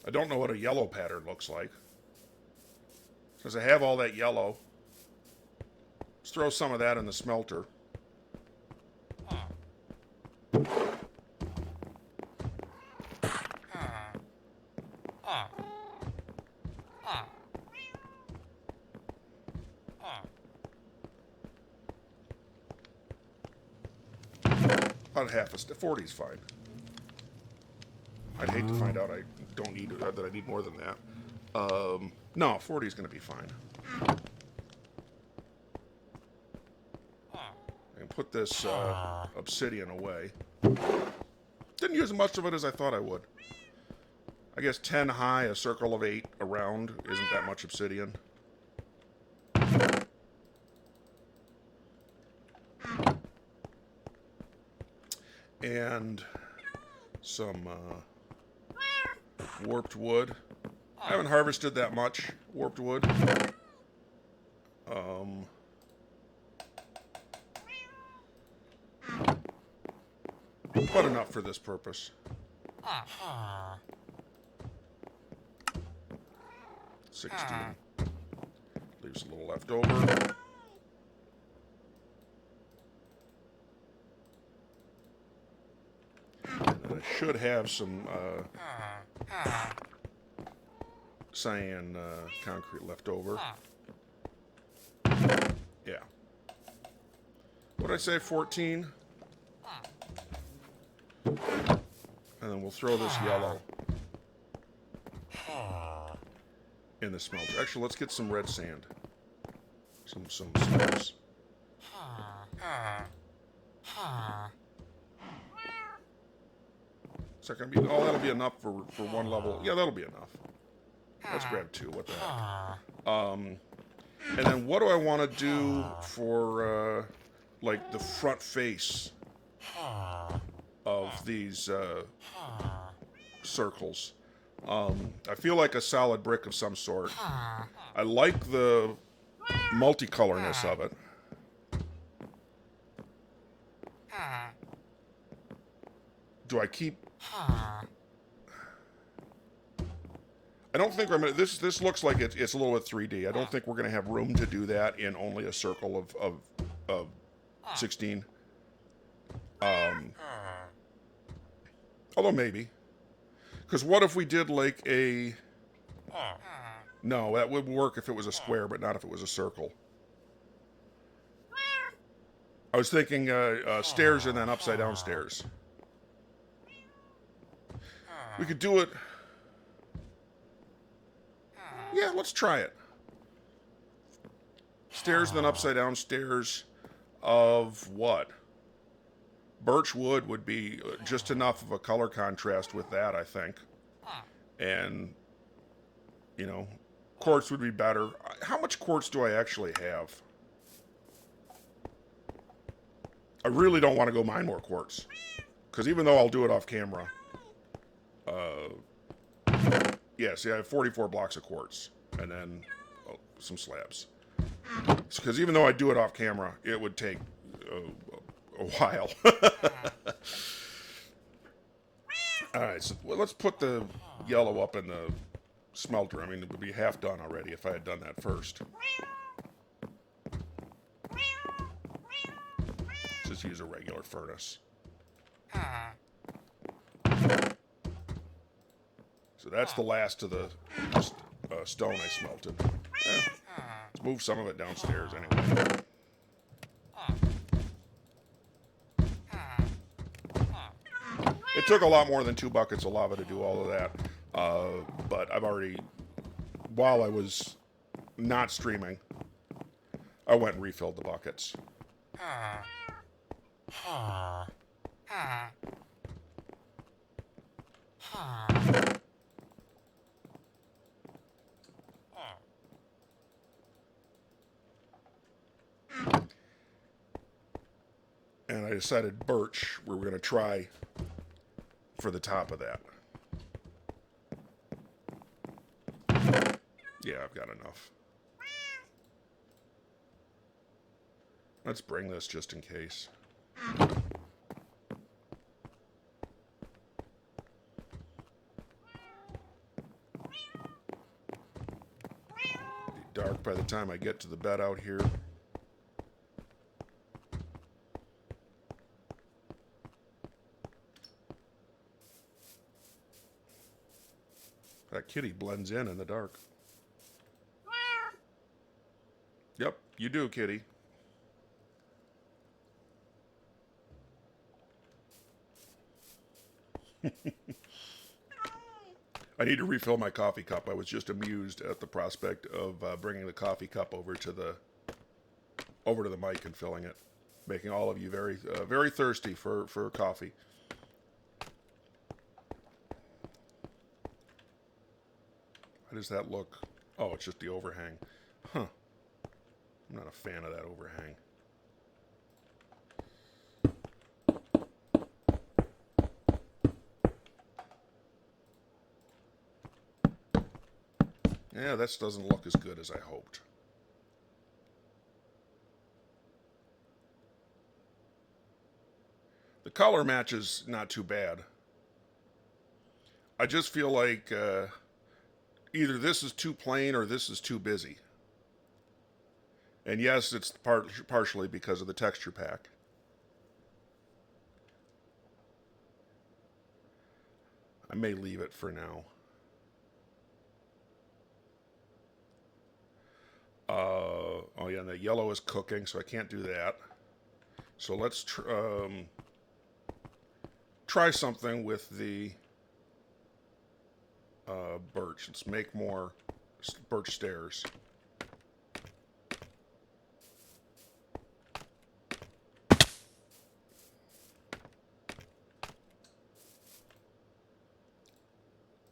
I don't know what a yellow pattern looks like. Because I have all that yellow. Let's throw some of that in the smelter. About half a step. 40 is fine. I'd hate to find out I don't need that I need more than that. No, 40 is going to be fine. And put this obsidian away. Didn't use as much of it as I thought I would. I guess 10 high, a circle of 8 around isn't that much obsidian. And some warped wood. I haven't harvested that much warped wood. But enough for this purpose. 16. Leaves a little left over. And I should have some cyan concrete left over. Yeah. What did I say, 14? And then we'll throw this yellow in the smelter. Actually, let's get some red sand. Some slabs. Is that going to be... Oh, that'll be enough for one level. Yeah, that'll be enough. Let's grab 2. What the heck? And then what do I want to do for, like, the front face of these circles? I feel like a solid brick of some sort. I like the multicolorness of it. Do I keep... I don't think I'm gonna... This looks like it's a little bit 3D. I don't think we're gonna have room to do that in only a circle of 16. Although maybe. Because what if we did like a... No, that would work if it was a square, but not if it was a circle. I was thinking stairs and then upside down stairs. We could do it... Yeah, let's try it. Stairs, then upside down stairs of what? Birch wood would be just enough of a color contrast with that, I think. And, you know, quartz would be better. How much quartz do I actually have? I really don't want to go mine more quartz. Because even though I'll do it off camera... Yes, yeah, I have 44 blocks of quartz, and then some slabs. Because even though I do it off camera, it would take a while. All right, so let's put the yellow up in the smelter. I mean, it would be half done already if I had done that first. Just use a regular furnace. So that's the last of the stone I smelted. Let's move some of it downstairs anyway. It took a lot more than 2 buckets of lava to do all of that. But I've already, while I was not streaming, I went and refilled the buckets. And I decided birch we were going to try for the top of that. Yeah, I've got enough. Let's bring this just in case. Be dark by the time I get to the bed out here. That kitty blends in the dark. Yep, you do, kitty. I need to refill my coffee cup. I was just amused at the prospect of bringing the coffee cup over to the mic and filling it, making all of you very very thirsty for coffee. How does that look? Oh, it's just the overhang. Huh. I'm not a fan of that overhang. Yeah, this doesn't look as good as I hoped. The color match is not too bad. I just feel like either this is too plain or this is too busy. And yes, it's partially because of the texture pack. I may leave it for now. Oh yeah, and the yellow is cooking, so I can't do that. So let's try something with the birch. Let's make more birch stairs.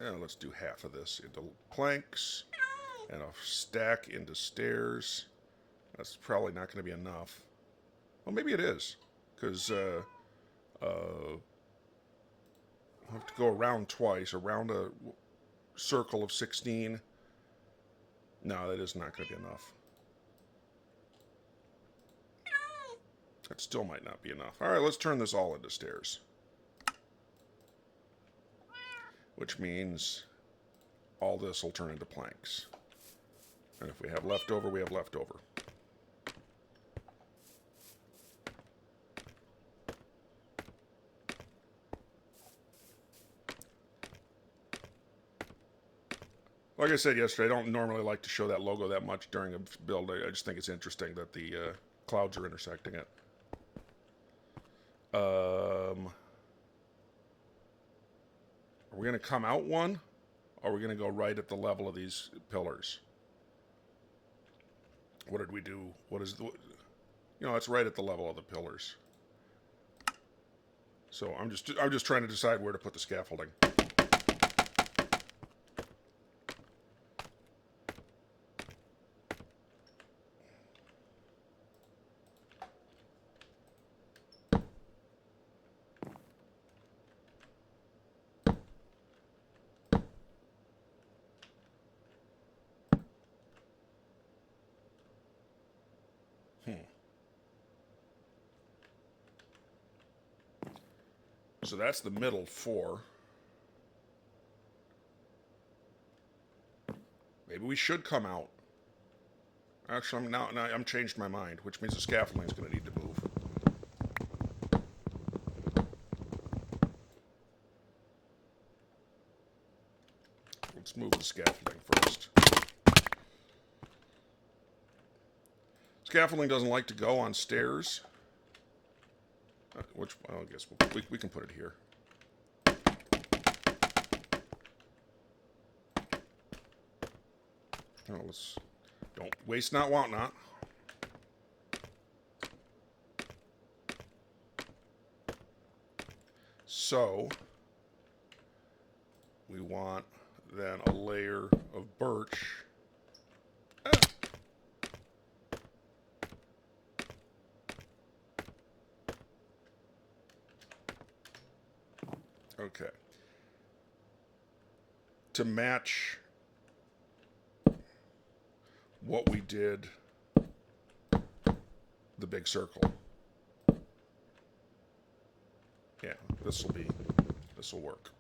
And let's do half of this into planks and a stack into stairs. That's probably not going to be enough. Well, maybe it is, because I'll have to go around twice, around a circle of 16. No, that is not going to be enough. That still might not be enough. All right, let's turn this all into stairs. Which means all this will turn into planks. And if we have leftover, we have leftover. Like I said yesterday, I don't normally like to show that logo that much during a build. I just think it's interesting that the clouds are intersecting it. Are we going to come out one? Or are we going to go right at the level of these pillars? What did we do? What is the... You know, it's right at the level of the pillars. So I'm just trying to decide where to put the scaffolding. So that's the middle 4. Maybe we should come out. Actually, I'm changed my mind, which means the scaffolding is going to need to move. Let's move the scaffolding first. Scaffolding doesn't like to go on stairs. Which, well, I guess we can put it here. Oh, don't waste not, want not. So, we want then a layer of birch. Okay. To match what we did, the big circle. Yeah, this will work.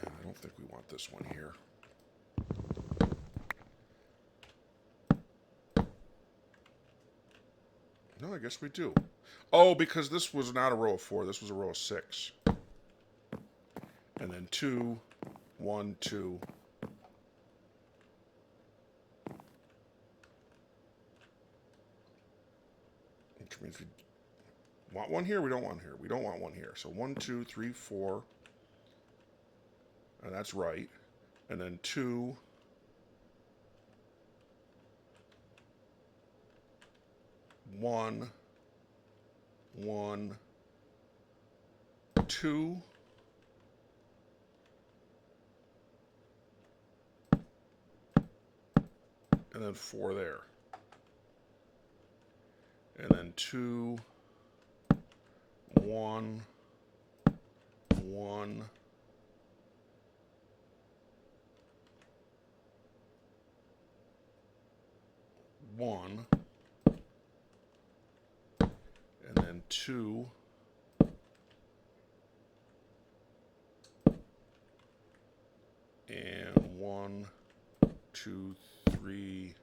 I don't think we want this one here. No, I guess we do. Oh, because this was not a row of 4. This was a row of 6. And then 2, 1, 2. Which means we want one here. We don't want here. We don't want one here. So 1, 2, 3, 4. And that's right. And then 2. 1, 1, 2. And then 4 there. And then 2, 1, 1, 1, and then 2, and 1, 2, 3.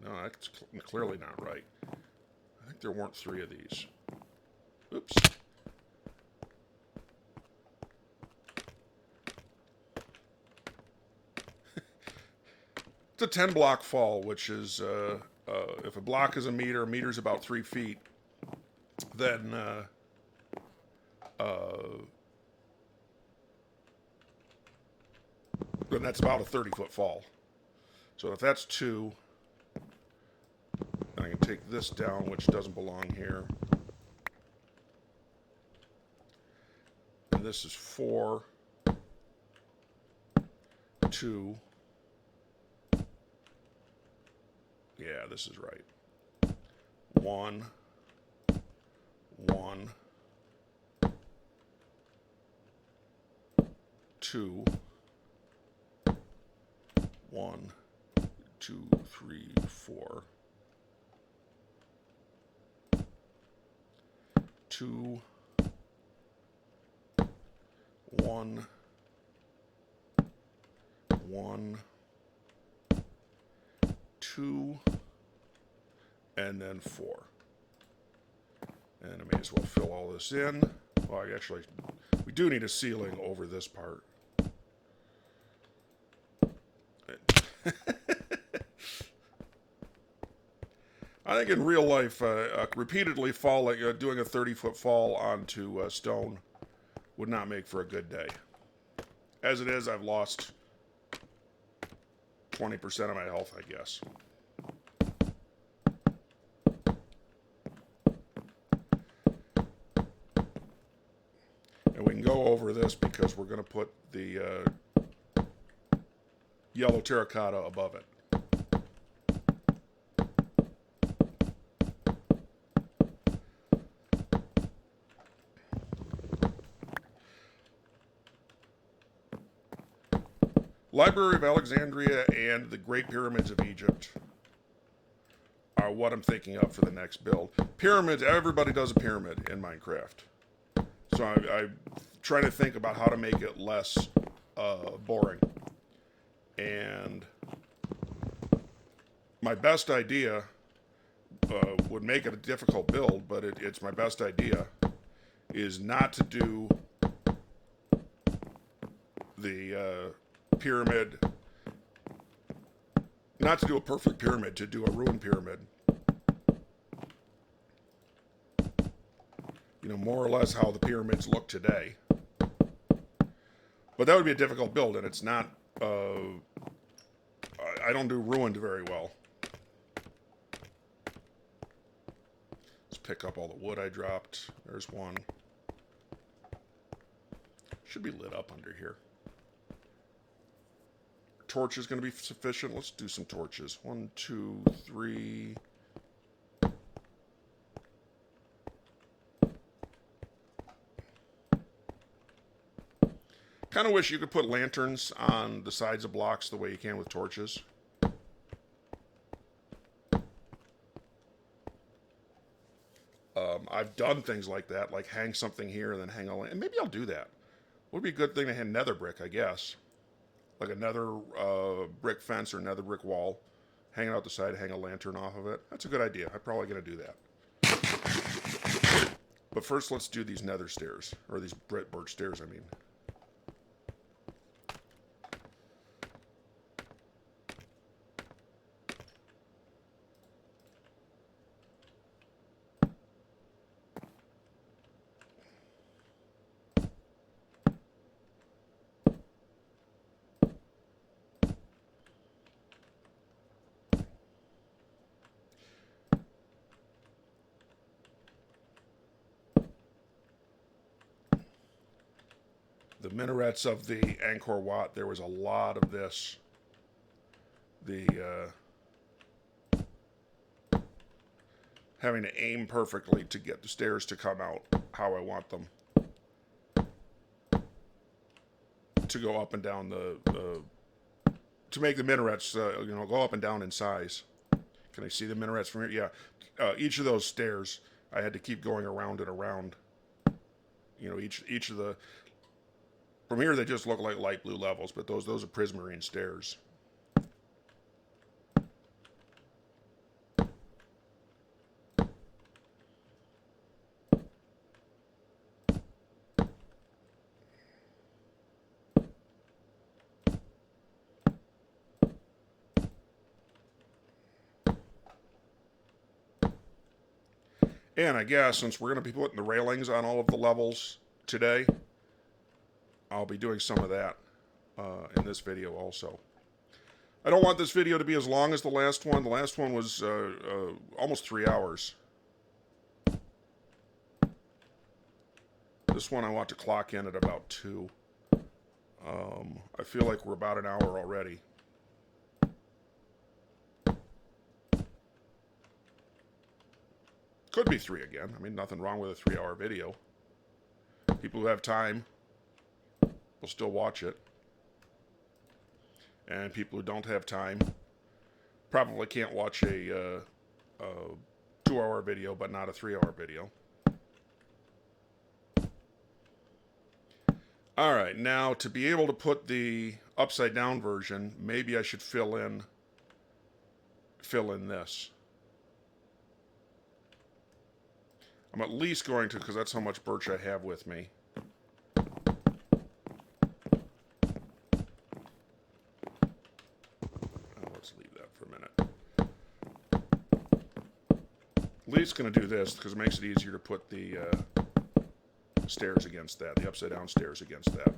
No, that's clearly not right. I think there weren't 3 of these. Oops. It's a 10 block fall, which is, if a block is a meter's about 3 feet, then that's about a 30-foot fall. So if that's 2, I can take this down, which doesn't belong here. And this is 4, 2. Yeah, this is right. 1, 1, 2, 1, 2, 3, 4. 2, 1, 1, 2, and then 4. And I may as well fill all this in. Well, actually, we do need a ceiling over this part. I think in real life, repeatedly falling, doing a 30-foot fall onto stone would not make for a good day. As it is, I've lost 20% of my health, I guess. And we can go over this because we're going to put the yellow terracotta above it. Library of Alexandria and the Great Pyramids of Egypt are what I'm thinking of for the next build. Pyramids, everybody does a pyramid in Minecraft. So I'm trying to think about how to make it less boring. And my best idea would make it a difficult build, but it's my best idea, is not to do the pyramid, not to do a perfect pyramid, to do a ruined pyramid. You know, more or less how the pyramids look today. But that would be a difficult build, and it's not, I don't do ruined very well. Let's pick up all the wood I dropped. There's one. Should be lit up under here. Torch is going to be sufficient. Let's do some torches. 1, 2, 3. Kind of wish you could put lanterns on the sides of blocks the way you can with torches. I've done things like that, like hang something here and then hang a lantern. And maybe I'll do that. Would be a good thing to hang nether brick, I guess. Like another brick fence or another brick wall. Hanging out the side, hang a lantern off of it. That's a good idea. I'm probably going to do that. But first, let's do these nether stairs. Or these birch stairs, I mean. The minarets of the Angkor Wat, there was a lot of this. The having to aim perfectly to get the stairs to come out how I want them to go up and down to make the minarets, go up and down in size. Can I see the minarets from here? Yeah. Each of those stairs, I had to keep going around and around. Each of the... From here, they just look like light blue levels, but those are prismarine stairs. And I guess since we're going to be putting the railings on all of the levels today, I'll be doing some of that in this video also. I don't want this video to be as long as the last one. The last one was almost 3 hours. This one I want to clock in at about 2. I feel like we're about an hour already. Could be 3 again. I mean, nothing wrong with a 3-hour video. People who have time will still watch it. And people who don't have time probably can't watch a 2-hour video, but not a 3-hour video. All right, now to be able to put the upside down version, maybe I should fill in this. I'm at least going to, because that's how much birch I have with me. Let's leave that for a minute. At least going to do this, because it makes it easier to put the stairs against that, the upside down stairs against that.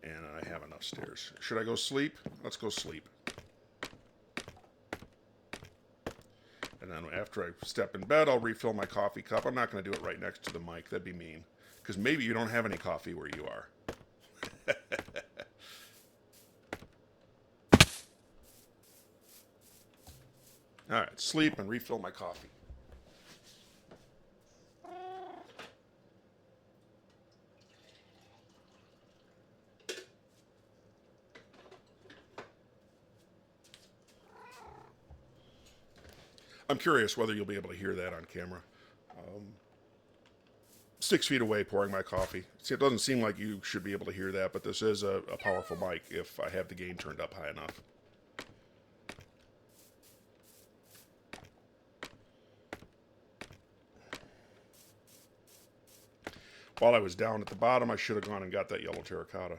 And I have enough stairs. Should I go sleep? Let's go sleep. And then after I step in bed, I'll refill my coffee cup. I'm not going to do it right next to the mic. That'd be mean. Because maybe you don't have any coffee where you are. All right, sleep and refill my coffee. I'm curious whether you'll be able to hear that on camera. 6 feet away pouring my coffee. See, it doesn't seem like you should be able to hear that, but this is a powerful mic if I have the gain turned up high enough. While I was down at the bottom, I should have gone and got that yellow terracotta.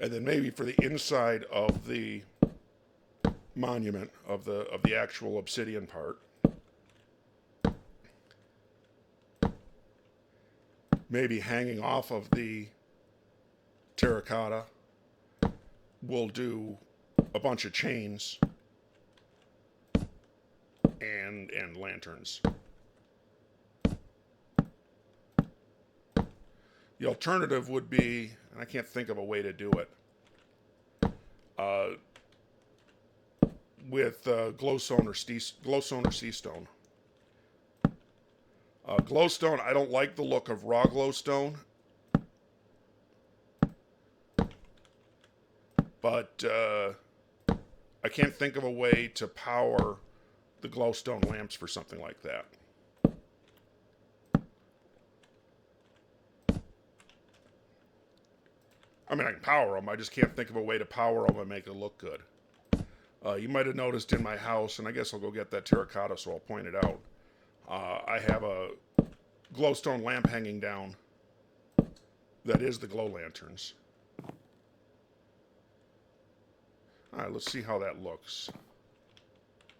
And then maybe for the inside of the monument, of the actual obsidian part, maybe hanging off of the terracotta, we'll do a bunch of chains and lanterns. The alternative would be, and I can't think of a way to do it, with glowstone or sea stone. Glowstone, I don't like the look of raw glowstone, but I can't think of a way to power the glowstone lamps for something like that. I mean, I can power them. I just can't think of a way to power them and make it look good. You might have noticed in my house, and I guess I'll go get that terracotta, so I'll point it out. I have a glowstone lamp hanging down That is the glow lanterns. Alright, let's see how that looks.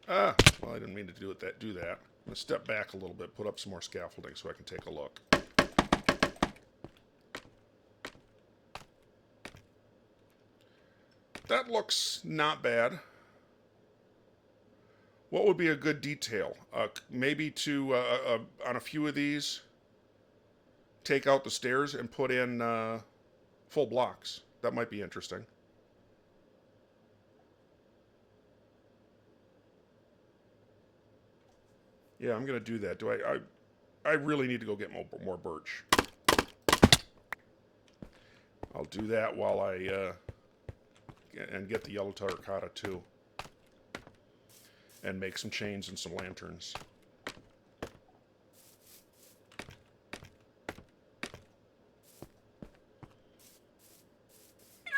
Well, I didn't mean to do that. I'm going to step back a little bit, put up some more scaffolding so I can take a look. That looks not bad. What would be a good detail? Maybe to, on a few of these, take out the stairs and put in full blocks. That might be interesting. Yeah, I'm going to do that. I really need to go get more birch. I'll do that while I and get the yellow terracotta too. And make some chains and some lanterns.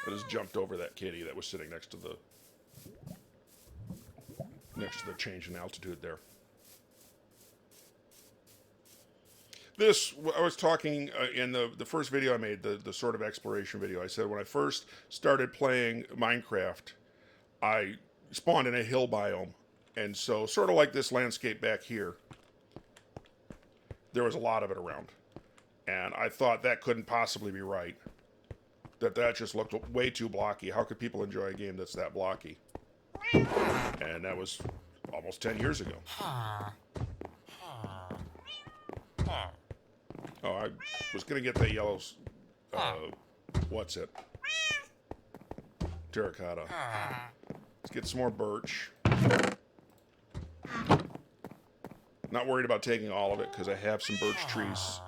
I just jumped over that kitty that was sitting next to the change in altitude there. This, I was talking in the first video I made, the sort of exploration video. I said when I first started playing Minecraft, I spawned in a hill biome. And so, sort of like this landscape back here, there was a lot of it around. And I thought that couldn't possibly be right. That just looked way too blocky. How could people enjoy a game that's that blocky? And that was almost 10 years ago. Oh, I was going to get that yellow, what's it? Terracotta. Let's get some more birch. Not worried about taking all of it because I have some birch trees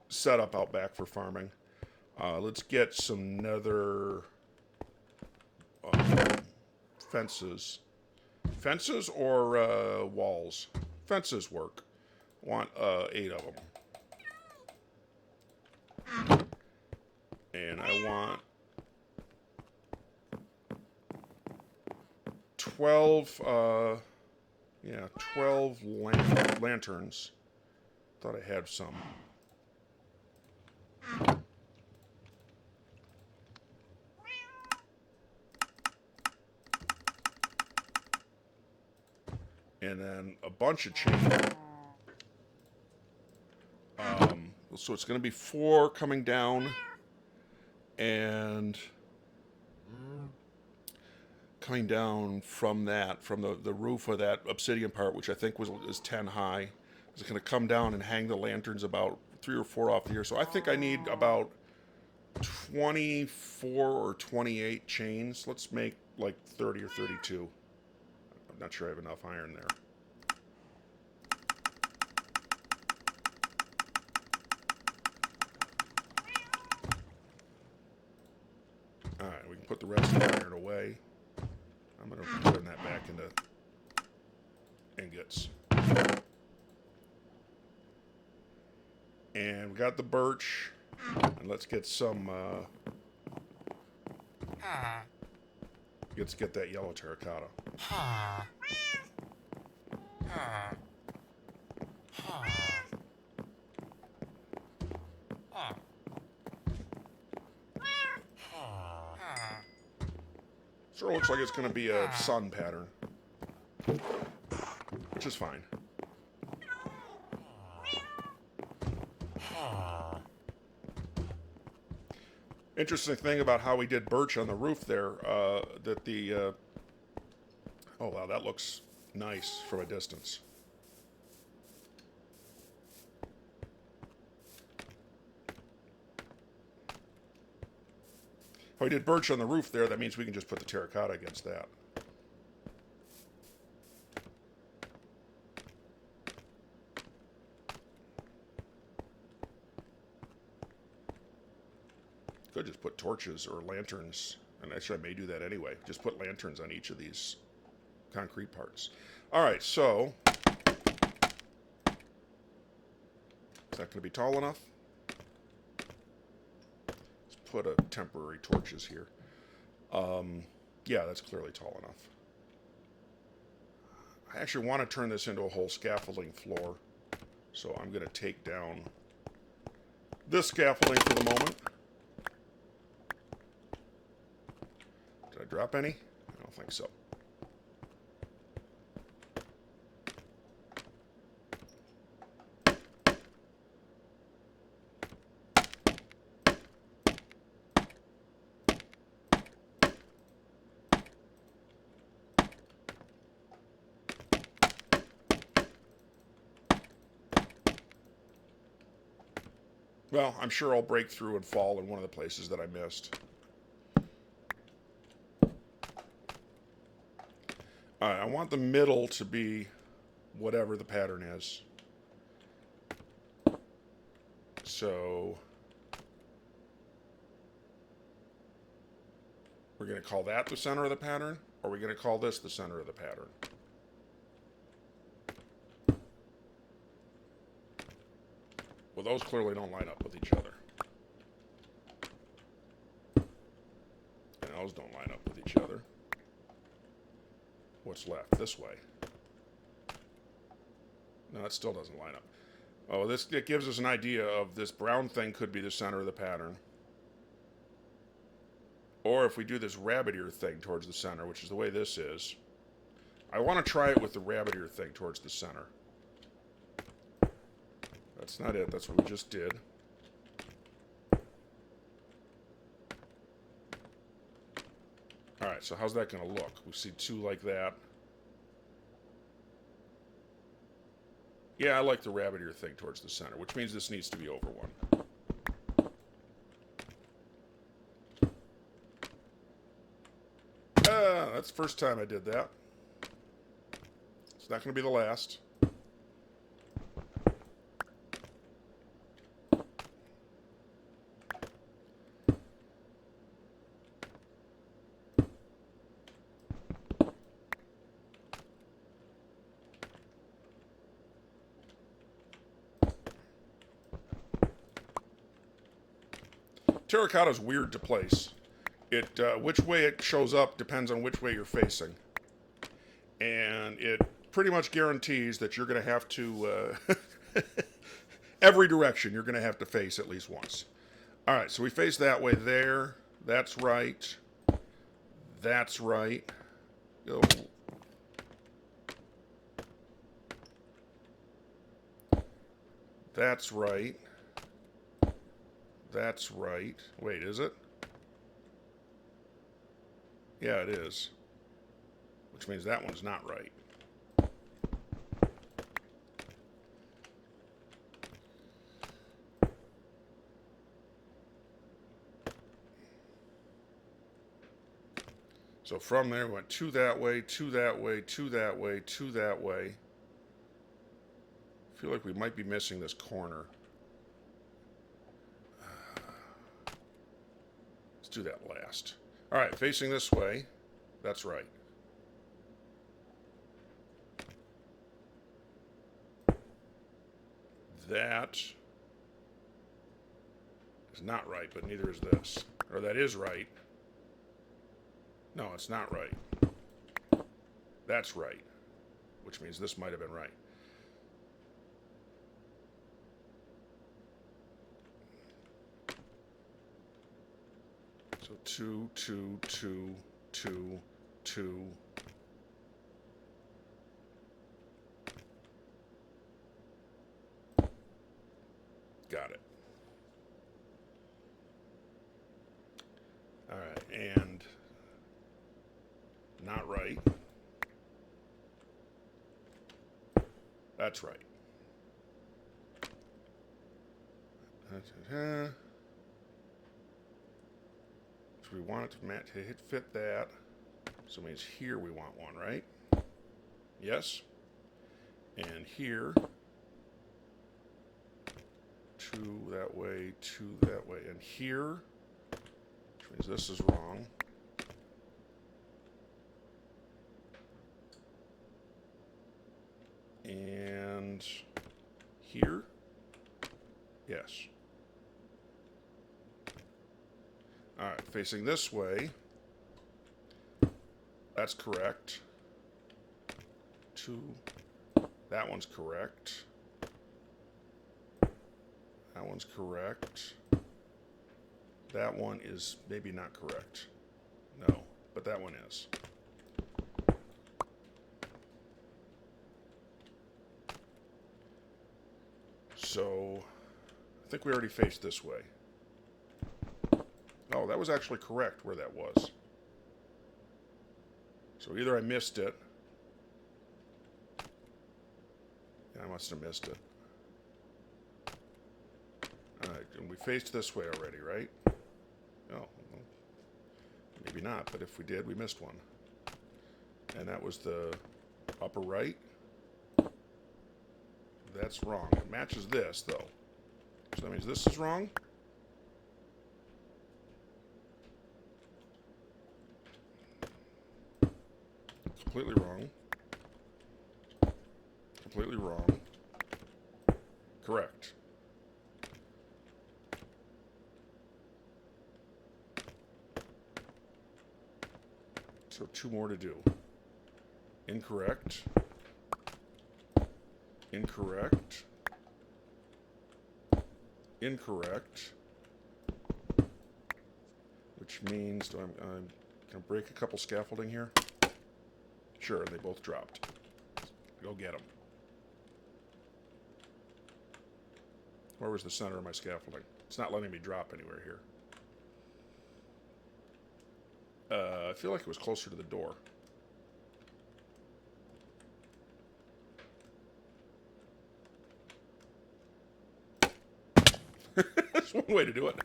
set up out back for farming. Let's get some nether fences. Fences or walls? Fences work. Want 8 of them. And I want 12, 12 lanterns. Thought I had some. And then a bunch of chain. So it's going to be 4 coming down. And coming down from that, from the roof of that obsidian part, which I think is 10 high. It's going to come down and hang the lanterns about 3 or 4 off here. So I think I need about 24 or 28 chains. Let's make like 30 or 32. I'm not sure I have enough iron there. Alright, we can put the rest of the iron away. I'm going to turn that back into ingots. And we got the birch. And let's get some... let's get that yellow terracotta. Sure looks like it's going to be a sun pattern, which is fine. Interesting thing about how we did birch on the roof there, that the... oh, wow, that looks nice from a distance. If we did birch on the roof there, that means we can just put the terracotta against that. Could just put torches or lanterns, and actually I may do that anyway. Just put lanterns on each of these concrete parts. All right, so is that going to be tall enough? Put a temporary torches here. Yeah, that's clearly tall enough. I actually want to turn this into a whole scaffolding floor, so I'm going to take down this scaffolding for the moment. Did I drop any? I don't think so. Well, I'm sure I'll break through and fall in one of the places that I missed. Alright, I want the middle to be whatever the pattern is. So we're going to call that the center of the pattern, or are we going to call this the center of the pattern? Well, those clearly don't line up with each other. And those don't line up with each other. What's left? This way. No, it still doesn't line up. Oh, it gives us an idea of this brown thing could be the center of the pattern. Or if we do this rabbit ear thing towards the center, which is the way this is, I want to try it with the rabbit ear thing towards the center. That's not it. That's what we just did. Alright, so how's that going to look? We see two like that. Yeah, I like the rabbit ear thing towards the center, which means this needs to be over one. That's the first time I did that. It's not going to be the last. Terracotta is weird to place. Which way it shows up depends on which way you're facing. And it pretty much guarantees that you're going to have to, every direction you're going to have to face at least once. All right, so we face that way there. That's right. That's right. Oh. That's right. That's right. Wait, is it? Yeah, it is. Which means that one's not right. So from there, we went two that way, two that way, two that way, two that way. I feel like we might be missing this corner. Let's do that last. All right, facing this way. That's right. That is not right, but neither is this. Or that is right. No, it's not right. That's right. Which means this might have been right. So 2, 2, 2, 2, 2. Got it. All right, and not right. That's right. So we want it to fit that. So it means here we want one, right? Yes. And here, 2 that way, 2 that way. And here, which means this is wrong. And here, yes. All right, facing this way, that's correct. 2, that one's correct. That one's correct. That one is maybe not correct. No, but that one is. So, I think we already faced this way. Oh, that was actually correct where that was. So either I missed it. Yeah, I must have missed it. Alright, and we faced this way already, right? Oh, well, maybe not, but if we did, we missed one. And that was the upper right. That's wrong. It matches this, though. So that means this is wrong. Completely wrong. Completely wrong. Correct. So 2 more to do. Incorrect. Incorrect. Incorrect. Which means I'm going to break a couple scaffolding here. Sure, they both dropped. Go get them. Where was the center of my scaffolding? It's not letting me drop anywhere here. I feel like it was closer to the door. That's one way to do it.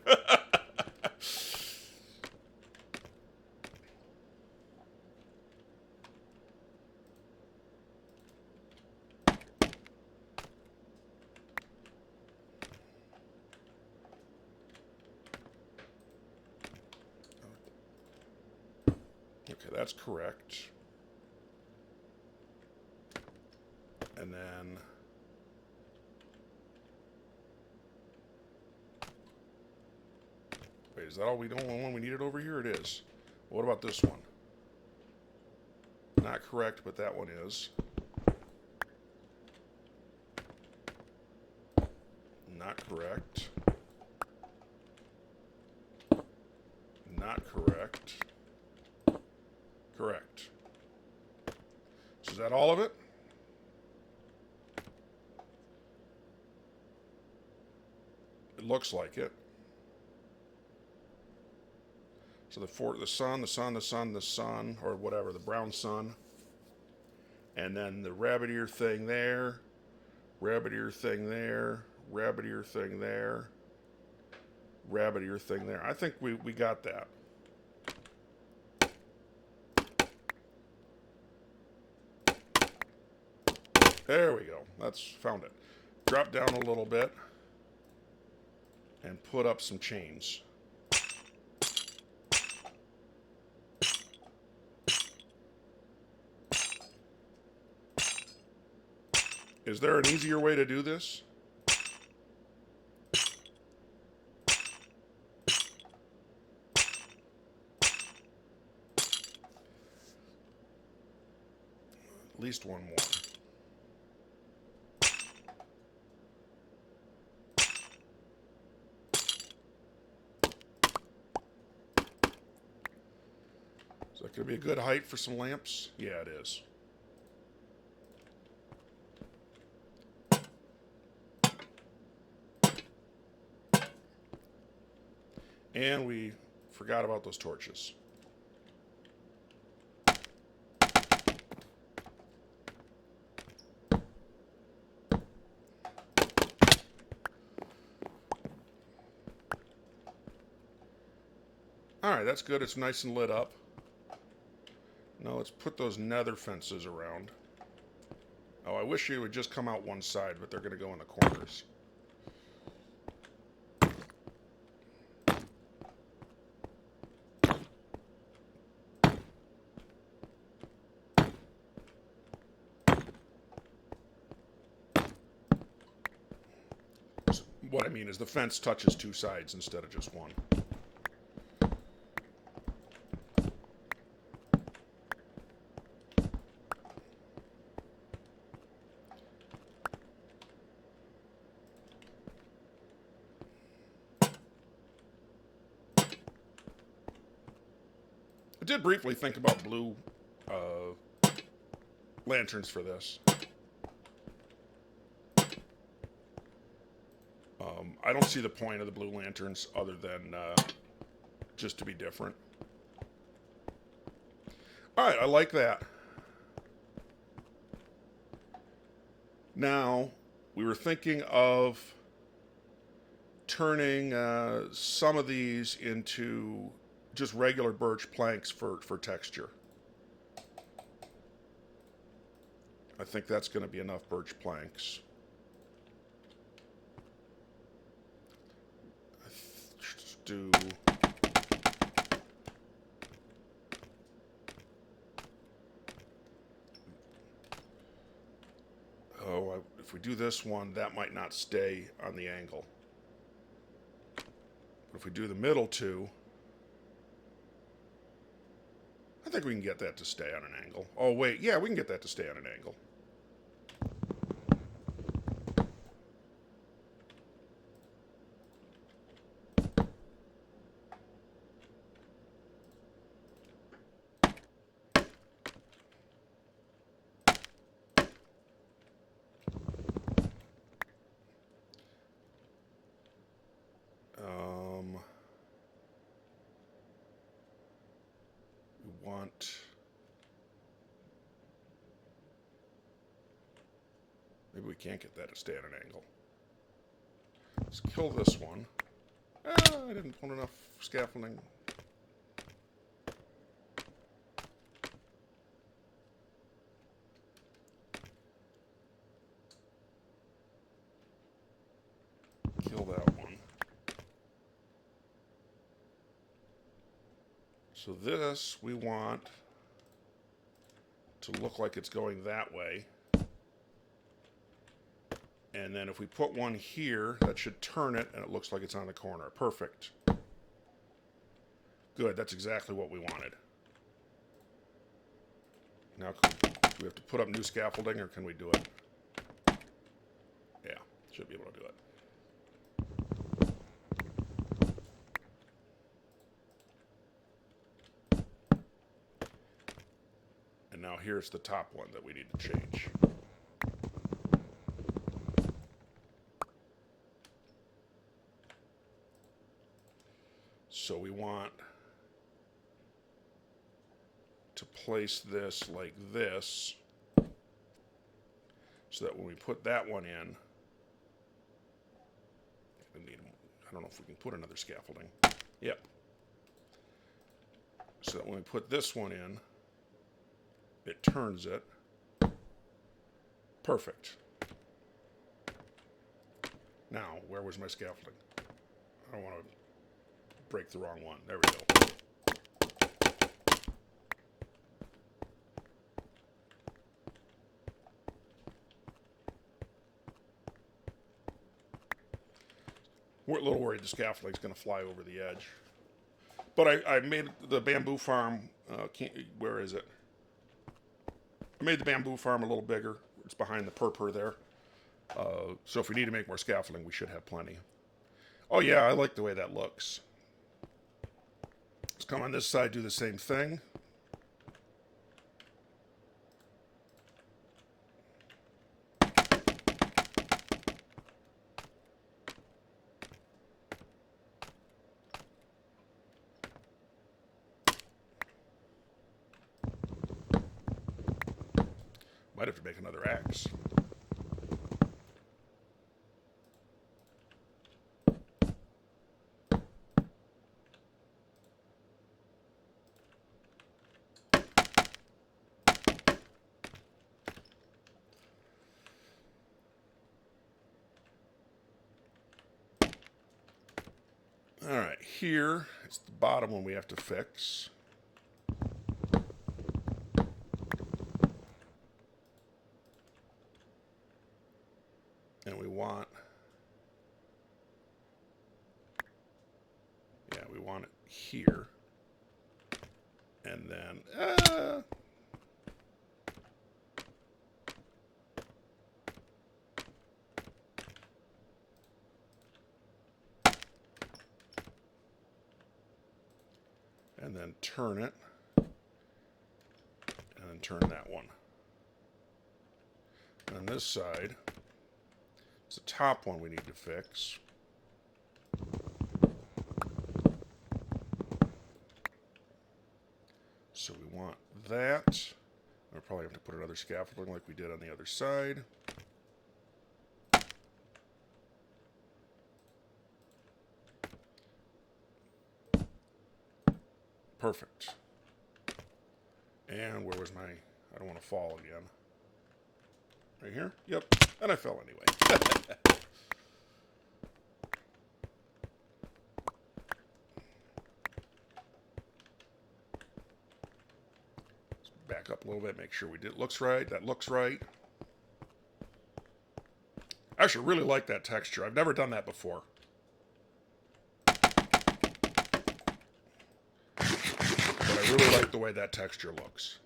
Okay, that's correct. And then wait, is that all we don't want one we needed over here? It is. What about this one? Not correct, but that one is. Not correct. Not correct. Correct. So is that all of it? It looks like it. So the sun, or whatever, the brown sun. And then the rabbit ear thing there. Rabbit ear thing there. Rabbit ear thing there. Rabbit ear thing there. I think we got that. There we go. That's found it. Drop down a little bit and put up some chains. Is there an easier way to do this? At least one more. Is that going to be a good height for some lamps? Yeah, it is. And we forgot about those torches. Alright, that's good. It's nice and lit up. Now let's put those nether fences around. Oh, I wish you would just come out one side, but they're going to go in the corners. So what I mean is the fence touches 2 sides instead of just one. I did briefly think about blue lanterns for this. I don't see the point of the blue lanterns other than just to be different. All right, I like that. Now, we were thinking of turning some of these into just regular birch planks for texture. I think that's going to be enough birch planks. Let's do... Oh, if we do this one, that might not stay on the angle. But if we do the middle two, I think we can get that to stay on an angle. Oh, wait. Yeah, we can get that to stay on an angle. We want... Maybe we can't get that to stay at an angle. Let's kill this one. I didn't put enough scaffolding. Kill that one. So this, we want to look like it's going that way. And then if we put one here, that should turn it, and it looks like it's on the corner. Perfect. Good, that's exactly what we wanted. Now, do we have to put up new scaffolding, or can we do it? Yeah, should be able to do it. And now here's the top one that we need to change. So we want to place this like this, so that when we put that one in, I don't know if we can put another scaffolding. Yep. So that when we put this one in, it turns it. Perfect. Now, where was my scaffolding? I don't want to break the wrong one. There we go. We're a little worried the scaffolding's going to fly over the edge. But I made the bamboo farm, where is it? I made the bamboo farm a little bigger. It's behind the purpur there. So if we need to make more scaffolding, we should have plenty. Oh yeah, I like the way that looks. Let's come on this side, do the same thing. Might have to make another axe. All right, here it's the bottom one we have to fix. And we want, we want it here. And then, and then turn it. then turn that one. And on this side, it's the top one we need to fix. So we want that. I'll probably have to put another scaffolding like we did on the other side. Perfect. And where was my... I don't want to fall again. Right here? Yep. And I fell anyway. Back up a little bit, make sure we did. Looks right. That looks right. I actually really like that texture. I've never done that before. But I really like the way that texture looks.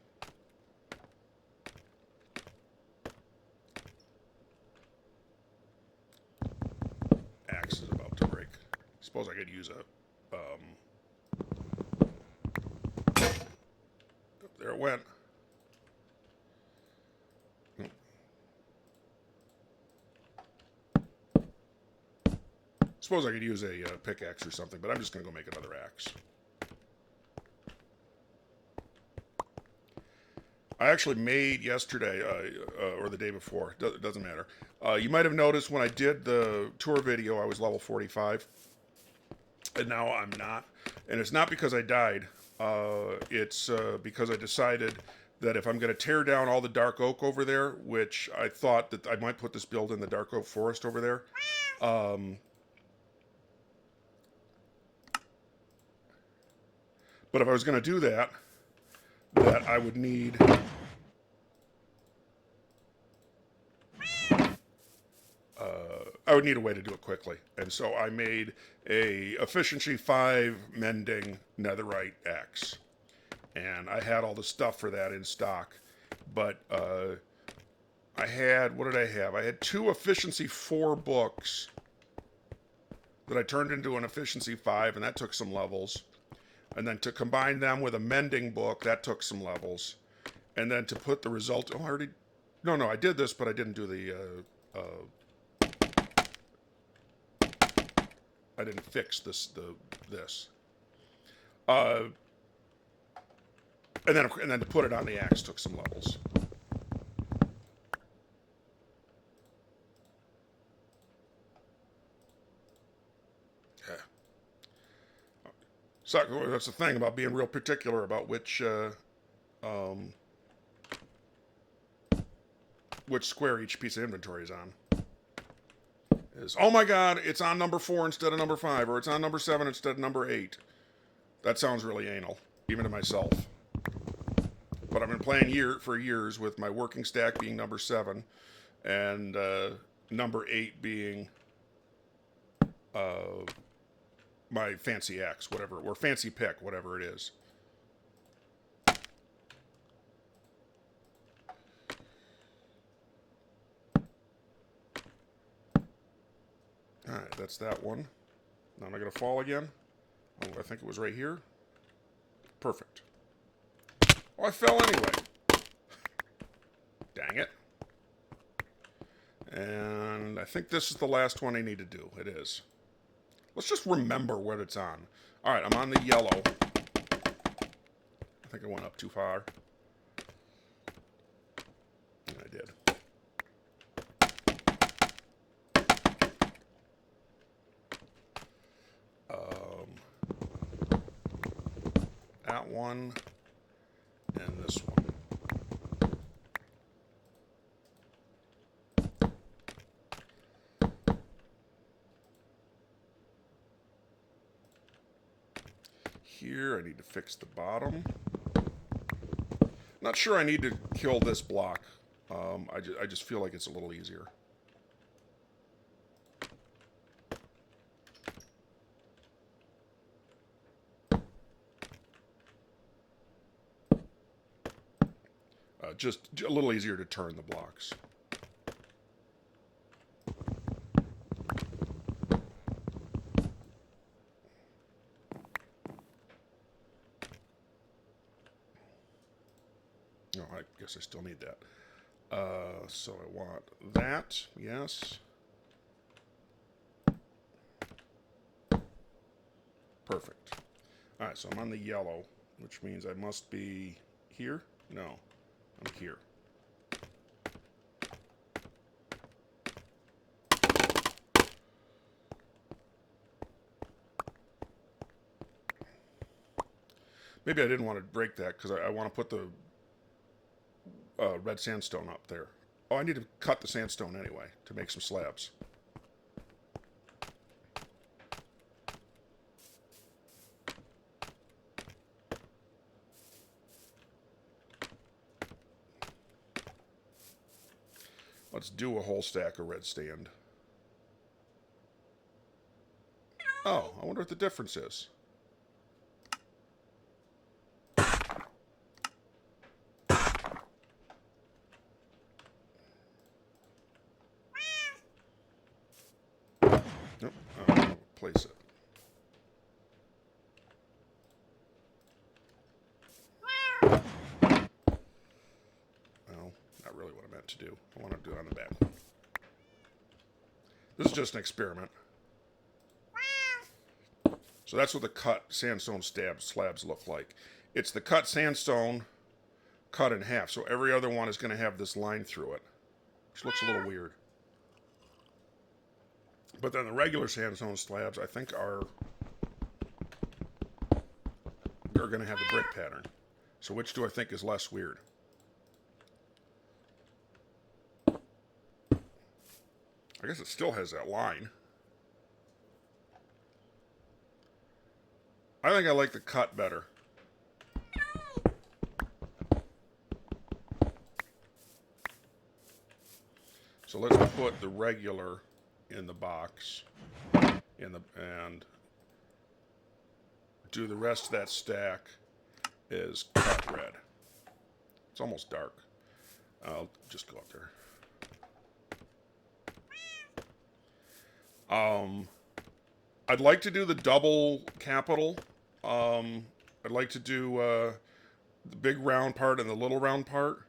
Axe is about to break. Suppose I could use a... there it went. Suppose I could use a pickaxe or something, but I'm just going to go make another axe. I actually made yesterday, or the day before, doesn't matter. You might have noticed when I did the tour video, I was level 45. And now I'm not. And it's not because I died. It's because I decided that if I'm going to tear down all the dark oak over there, which I thought that I might put this build in the dark oak forest over there. But if I was going to do that, I would need... I would need a way to do it quickly. And so I made a efficiency 5 mending netherite axe. And I had all the stuff for that in stock. But I had, what did I have? I had 2 efficiency 4 books that I turned into an efficiency 5, and that took some levels. And then to combine them with a mending book, that took some levels. And then to put the result... Oh, I already... No, I did this, but I didn't do the... I didn't fix this. And then to put it on the axe took some levels. Yeah. So that's the thing about being real particular about which square each piece of inventory is on. Oh my god, it's on number 4 instead of number 5, or it's on number 7 instead of number 8. That sounds really anal, even to myself. But I've been playing for years with my working stack being number 7, and number 8 being my fancy axe, whatever, or fancy pick, whatever it is. Alright, that's that one. Now am I going to fall again? Oh, I think it was right here. Perfect. Oh, I fell anyway. Dang it. And I think this is the last one I need to do. It is. Let's just remember what it's on. Alright, I'm on the yellow. I think I went up too far. And I did. That one and this one. Here I need to fix the bottom. Not sure I need to kill this block. I just feel like it's a little easier. Just a little easier to turn the blocks. No, I guess I still need that. So I want that, yes. Perfect. All right, so I'm on the yellow, which means I must be here? No, I'm here. Maybe I didn't want to break that because I want to put the red sandstone up there. Oh, I need to cut the sandstone anyway to make some slabs. Let's do a whole stack of red sand. Oh, I wonder what the difference is. Nope, I'm going to place it. Well, not really what I meant to do. I want to do it on the back. This is just an experiment. So that's what the cut sandstone slabs look like. It's the cut sandstone cut in half. So every other one is going to have this line through it, which looks a little weird. But then the regular sandstone slabs, I think, are going to have the brick pattern. So which do I think is less weird? I guess it still has that line. I think I like the cut better. So let's put the regular in the box and do the rest of that stack is cut red. It's almost dark. I'll just go up there. I'd like to do the double capital. I'd like to do the big round part and the little round part.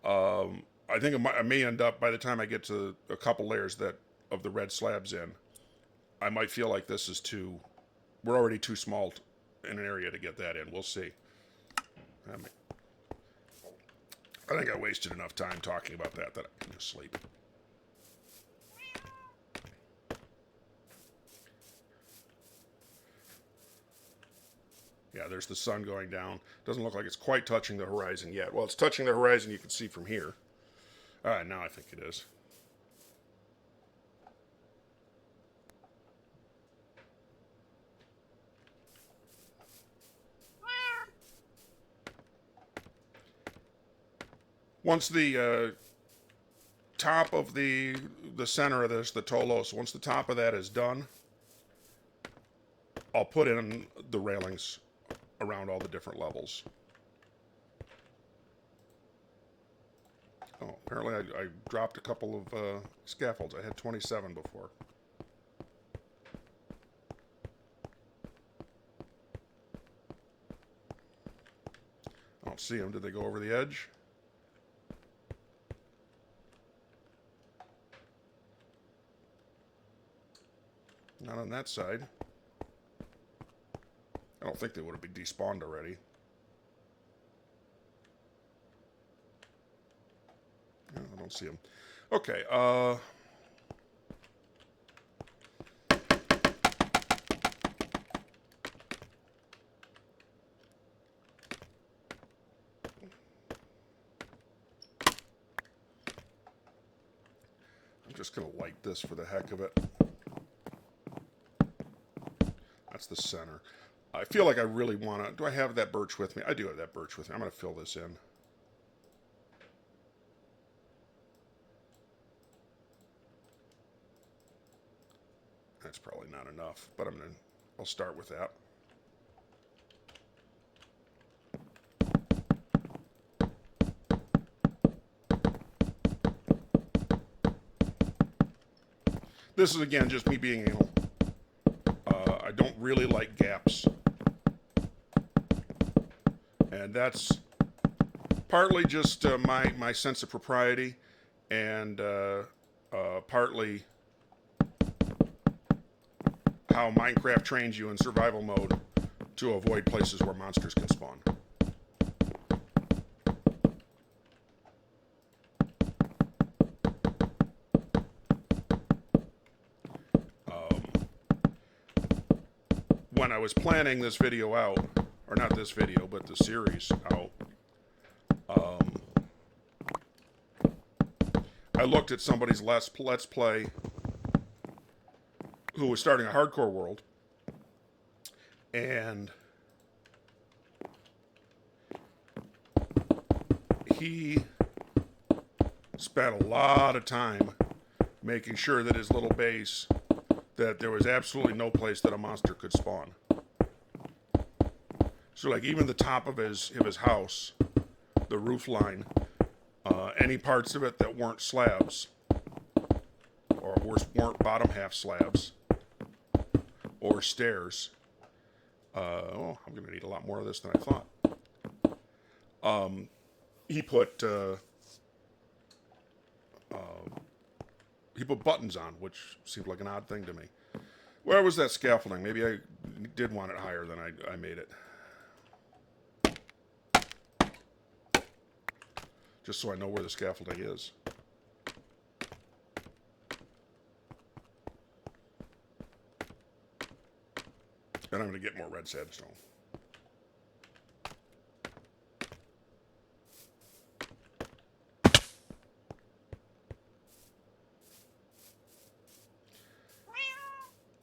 I think I may end up, by the time I get to a couple layers of the red slabs in, I might feel like this is we're already too small in an area to get that in. We'll see. I think I wasted enough time talking about that I can just sleep. Yeah, there's the sun going down. Doesn't look like it's quite touching the horizon yet. Well, it's touching the horizon, you can see from here. All right, now I think it is. Once the top of the center of this, the Tolos, once the top of that is done, I'll put in the railings around all the different levels. Oh, apparently I dropped a couple of scaffolds. I had 27 before. I don't see them. Did they go over the edge? Not on that side. I don't think they would have been despawned already. No, I don't see them. Okay, I'm just going to light this for the heck of it. That's the center. I feel like I really want to... Do I have that birch with me? I do have that birch with me. I'm going to fill this in. That's probably not enough, but I'll start with that. This is, again, just me being anal. I don't really like gaps. And that's partly just my sense of propriety, and partly how Minecraft trains you in survival mode to avoid places where monsters can spawn. When I was planning this video out, or not this video, but the series out, I looked at somebody's Let's Play who was starting a hardcore world, and he spent a lot of time making sure that his little base, that there was absolutely no place that a monster could spawn. So like even the top of his house, the roof line, any parts of it that weren't slabs, or weren't bottom half slabs, or stairs. I'm going to need a lot more of this than I thought. He put buttons on, which seemed like an odd thing to me. Where was that scaffolding? Maybe I did want it higher than I made it. Just so I know where the scaffolding is. And I'm going to get more red sandstone.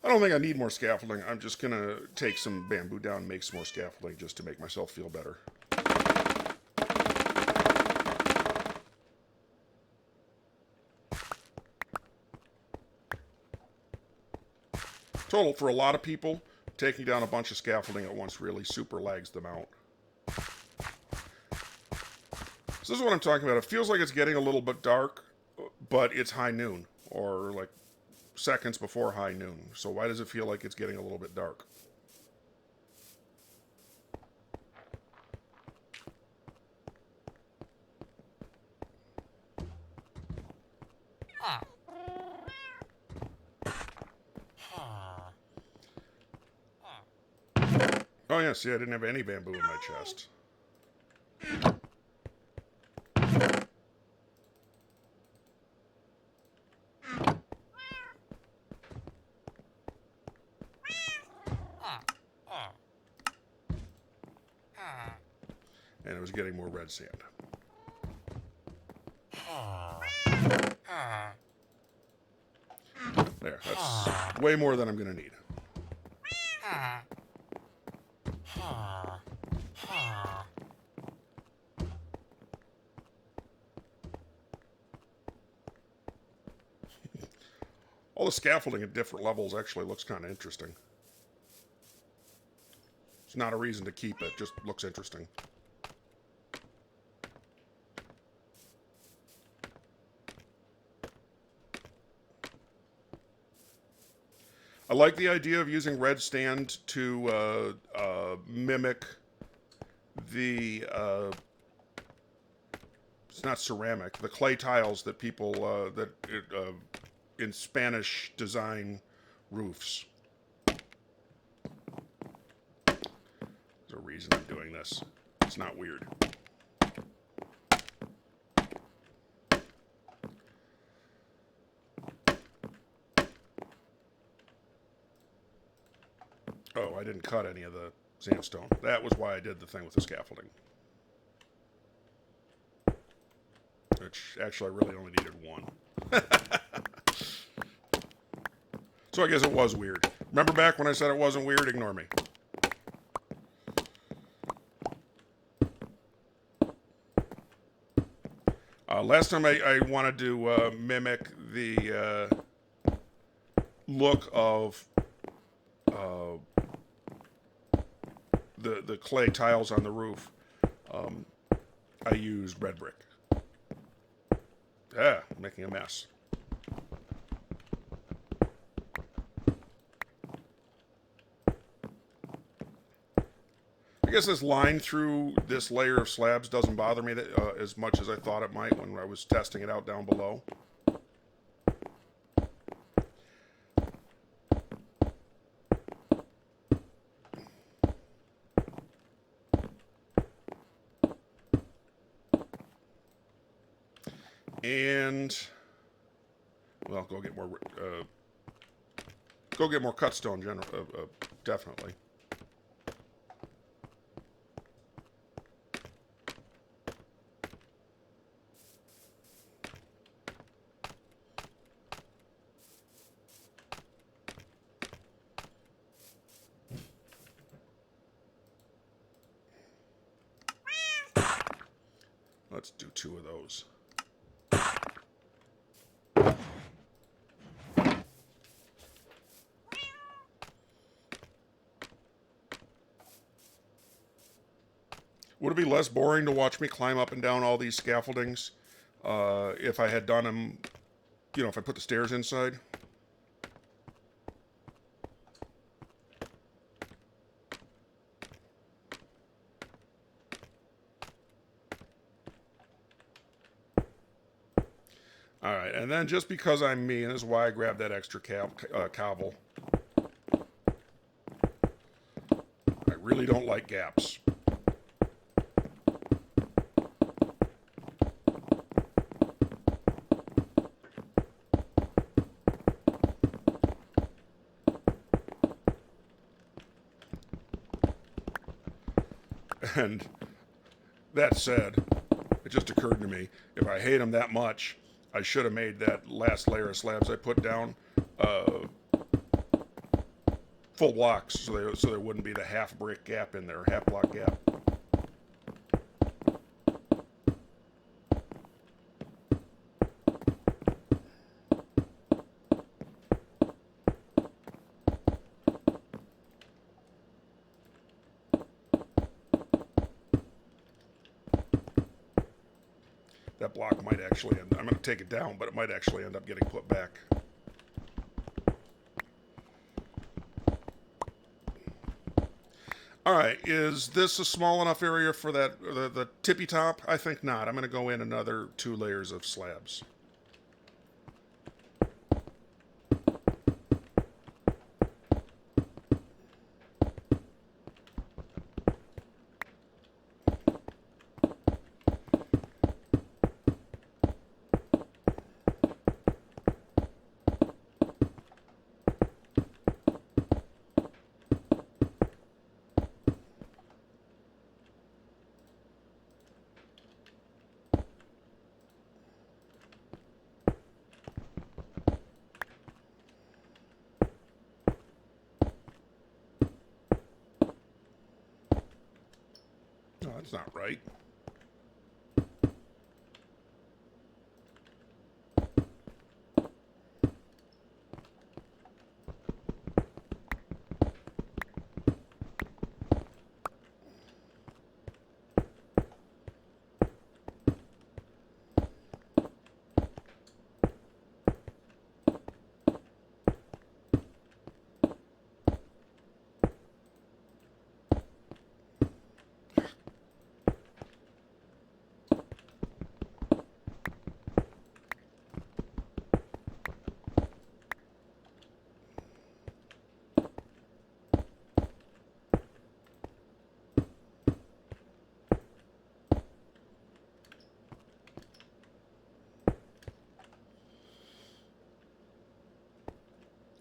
I don't think I need more scaffolding. I'm just going to take some bamboo down and make some more scaffolding just to make myself feel better. Total, for a lot of people, taking down a bunch of scaffolding at once really super lags them out. So this is what I'm talking about. It feels like it's getting a little bit dark, but it's high noon, or like seconds before high noon. So why does it feel like it's getting a little bit dark? Oh yeah, see, I didn't have any bamboo in my chest. And it was getting more red sand. There, that's way more than I'm going to need. All the scaffolding at different levels actually looks kind of interesting. It's not a reason to keep it, just looks interesting. I like the idea of using red sand to mimic the, it's not ceramic, the clay tiles that people, in Spanish design roofs. There's a reason I'm doing this. It's not weird. Oh, I didn't cut any of the sandstone. That was why I did the thing with the scaffolding. Which, actually, I really only needed one. So I guess it was weird. Remember back when I said it wasn't weird? Ignore me. Last time I wanted to mimic the look of the clay tiles on the roof, I used red brick. Making a mess. guess this line through this layer of slabs doesn't bother me as much as I thought it might when I was testing it out down below. And, well, go get more cut stone, definitely. Let's do 2 of those. Would it be less boring to watch me climb up and down all these scaffoldings if I had done them, you know, if I put the stairs inside? All right, and then just because I'm me, and this is why I grabbed that extra cobble, I really don't like gaps. And that said, it just occurred to me, if I hate them that much, I should have made that last layer of slabs I put down full blocks, so there wouldn't be the half brick gap in there, half block gap. That block might actually end, I'm going to take it down, but it might actually end up getting put back. All right, is this a small enough area for that the tippy top? I think not. I'm going to go in another 2 layers of slabs. No, that's not right.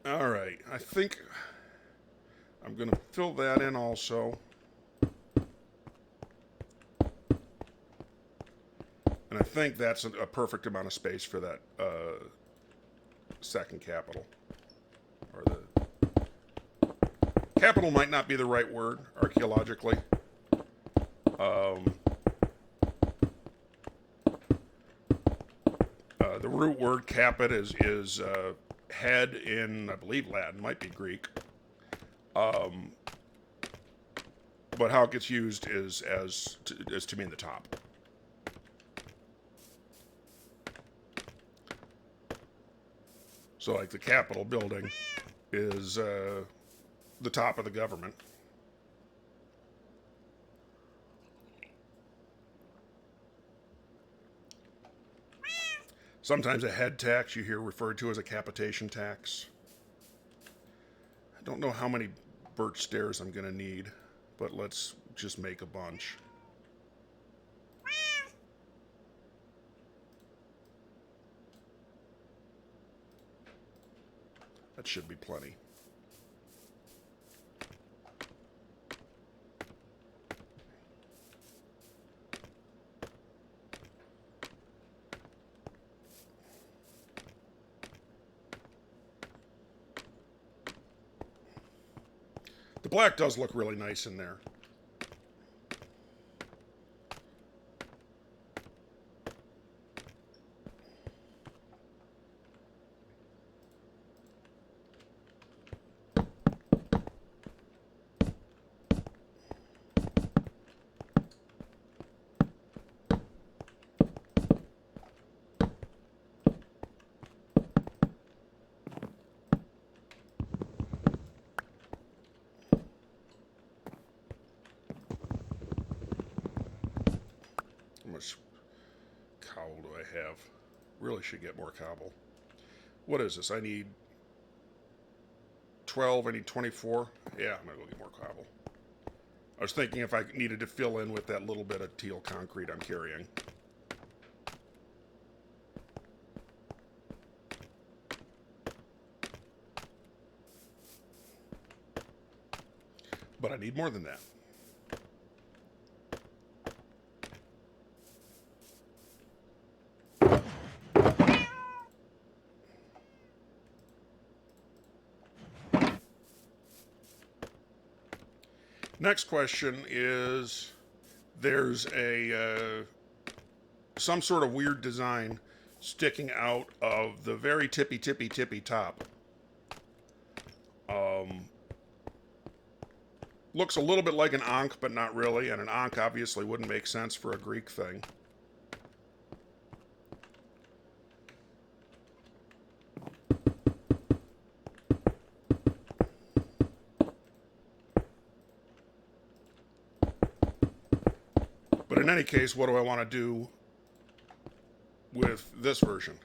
All right, I think I'm going to fill that in also. And I think that's a perfect amount of space for that second capital. Or the capital might not be the right word archaeologically. The root word capit is head in, I believe, Latin, might be Greek. But how it gets used is to mean the top. So, like the Capitol building is the top of the government. Sometimes a head tax you hear referred to as a capitation tax. I don't know how many birch stairs I'm going to need, but let's just make a bunch. That should be plenty. The black does look really nice in there. How much cobble do I have? Really should get more cobble. What is this? I need 12. I need 24. Yeah, I'm going to go get more cobble. I was thinking if I needed to fill in with that little bit of teal concrete I'm carrying. But I need more than that. Next question is, there's a some sort of weird design sticking out of the very tippy top. Looks a little bit like an ankh, but not really, and an ankh obviously wouldn't make sense for a Greek thing. But in any case, what do I want to do with this version?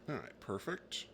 All right, perfect.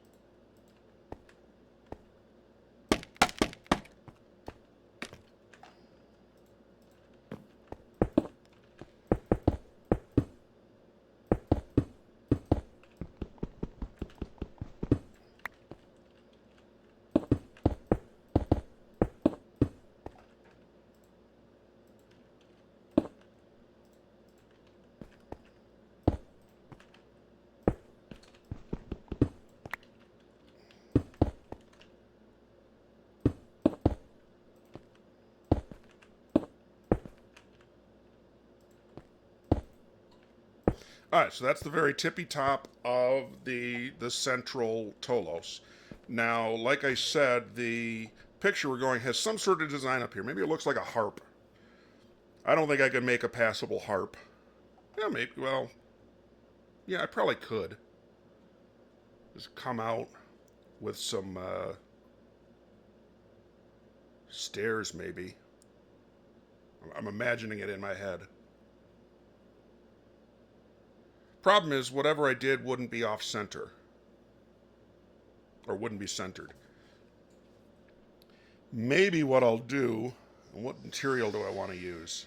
All right, so that's the very tippy top of the central Tolos. Now, like I said, the picture we're going has some sort of design up here. Maybe it looks like a harp. I don't think I could make a passable harp. Yeah, maybe. Well, yeah, I probably could. Just come out with some stairs, maybe. I'm imagining it in my head. Problem is, whatever I did wouldn't be off center. Or wouldn't be centered. Maybe what I'll do, and what material do I want to use?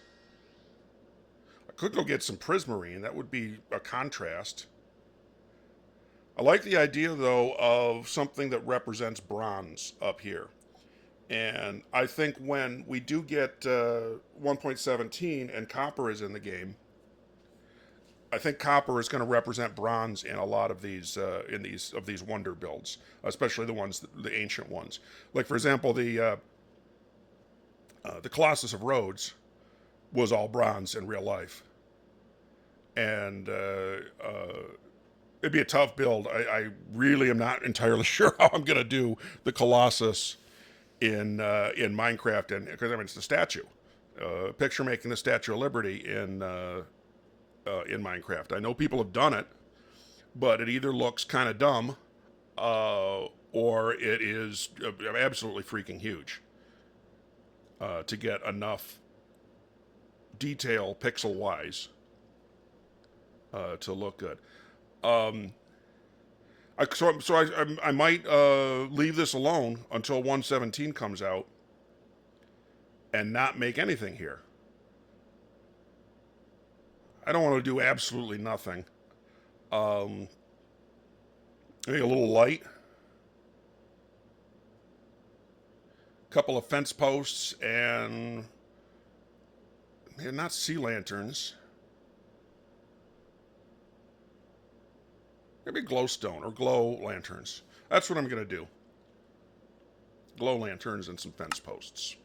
I could go get some prismarine. That would be a contrast. I like the idea, though, of something that represents bronze up here. And I think when we do get 1.17 and copper is in the game, I think copper is going to represent bronze in a lot of these these wonder builds, especially the ancient ones. Like, for example, the Colossus of Rhodes was all bronze in real life, and it'd be a tough build. I really am not entirely sure how I'm going to do the Colossus in Minecraft, and because I mean it's the statue, picture making the Statue of Liberty in Minecraft. I know people have done it, but it either looks kind of dumb or it is absolutely freaking huge to get enough detail pixel-wise to look good. I might leave this alone until 1.17 comes out and not make anything here. I don't want to do absolutely nothing. Maybe a little light. A couple of fence posts and not sea lanterns. Maybe glowstone or glow lanterns. That's what I'm going to do. Glow lanterns and some fence posts.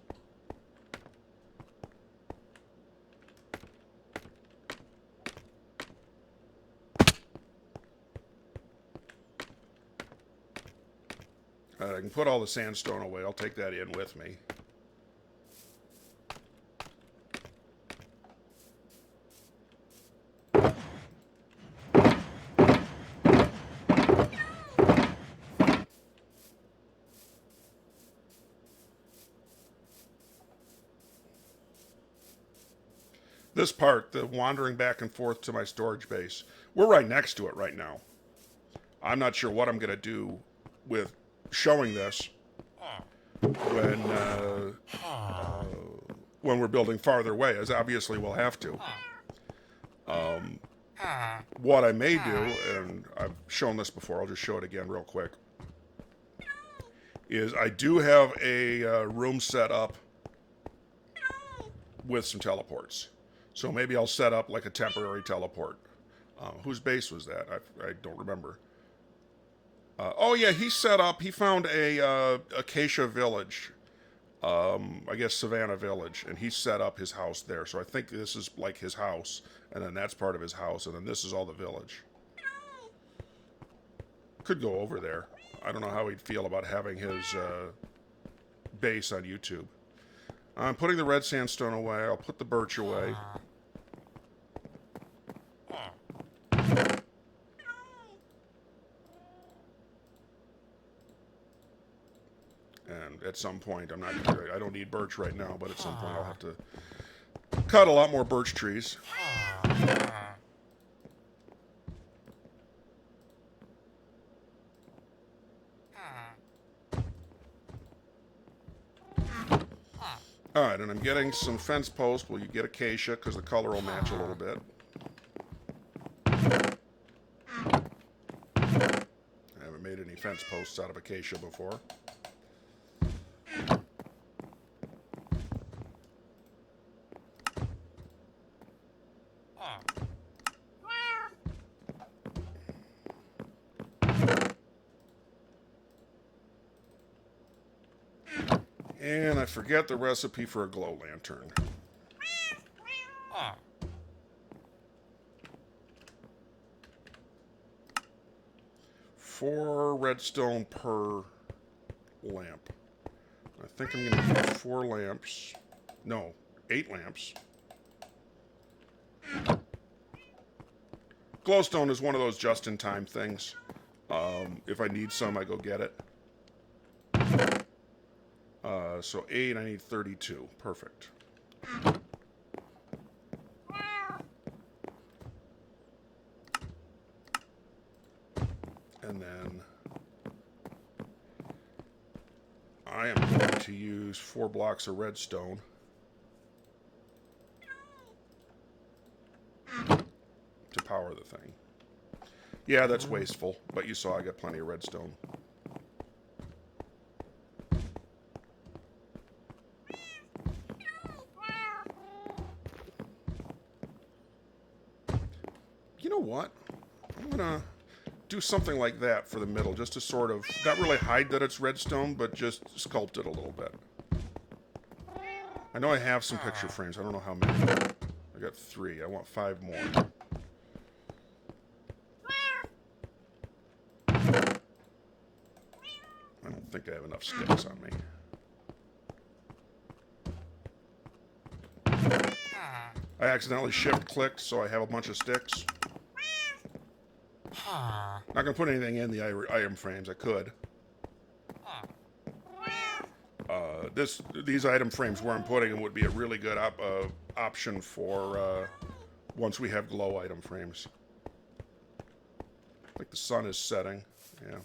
I can put all the sandstone away. I'll take that in with me. This part, the wandering back and forth to my storage base, we're right next to it right now. I'm not sure what I'm going to do with showing this when we're building farther away, as obviously we'll have to. What I may do, and I've shown this before, I'll just show it again real quick, is I do have a room set up with some teleports. So maybe I'll set up like a temporary teleport. Whose base was that? I don't remember. Oh yeah, he found a Acacia Village. I guess Savannah Village, and he set up his house there. So I think this is like his house, and then that's part of his house, and then this is all the village. Could go over there. I don't know how he'd feel about having his base on YouTube. I'm putting the red sandstone away. I'll put the birch away. And at some point, I don't need birch right now, but at some point I'll have to cut a lot more birch trees. Alright, and I'm getting some fence posts. Well, you get acacia, because the color will match a little bit. I haven't made any fence posts out of acacia before. And I forget the recipe for a glow lantern. Four redstone per lamp. I think I'm going to use 4 lamps. No, 8 lamps. Glowstone is one of those just-in-time things. If I need some, I go get it. So 8, I need 32. Perfect. And then I am going to use 4 blocks of redstone to power the thing. Yeah, that's wasteful, but you saw I got plenty of redstone. You know what? I'm gonna do something like that for the middle, just to sort of, not really hide that it's redstone, but just sculpt it a little bit. I know I have some picture frames. I don't know how many. I got 3. I want 5 more. I don't think I have enough sticks on me. I accidentally shift-clicked, so I have a bunch of sticks. Not going to put anything in the item frames. I could. These item frames where I'm putting them would be a really good option for once we have glow item frames. Like the sun is setting. Yeah.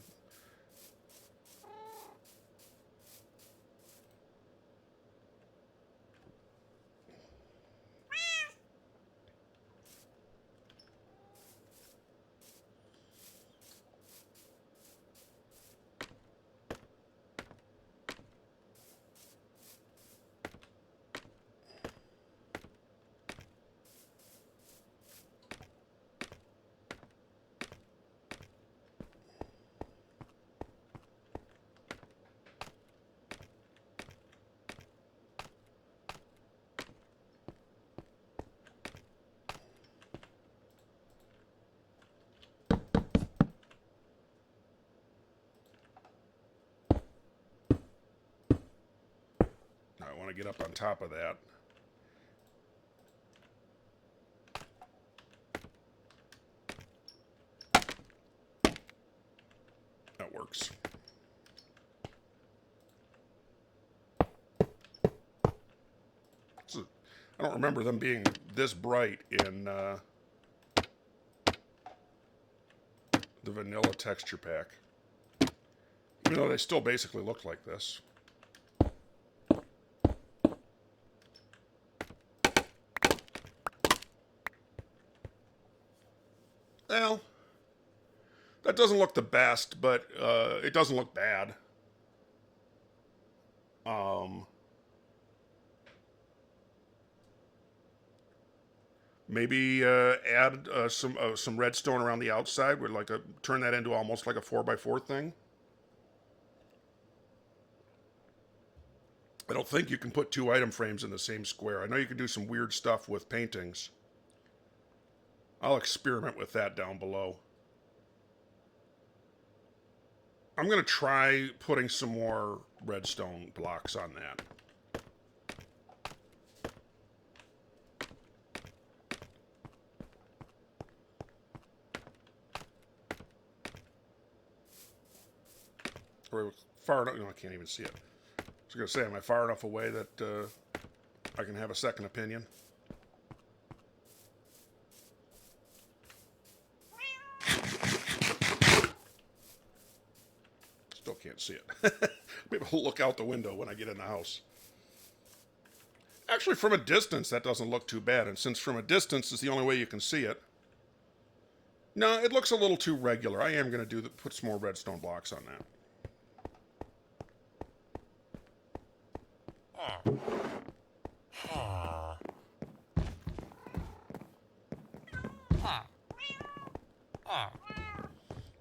I want to get up on top of that. That works. I don't remember them being this bright in the vanilla texture pack. Even though they still basically look like this. Well, that doesn't look the best, but it doesn't look bad. Maybe add some redstone around the outside. Would like turn that into almost like a 4x4 thing. I don't think you can put two item frames in the same square. I know you can do some weird stuff with paintings. I'll experiment with that down below. I'm going to try putting some more redstone blocks on that. Or far enough, no, I can't even see it. I was going to say, am I far enough away that I can have a second opinion? Still can't see it. Maybe I'll look out the window when I get in the house. Actually, from a distance, that doesn't look too bad. And since from a distance is the only way you can see it, no, it looks a little too regular. I am going to put some more redstone blocks on that.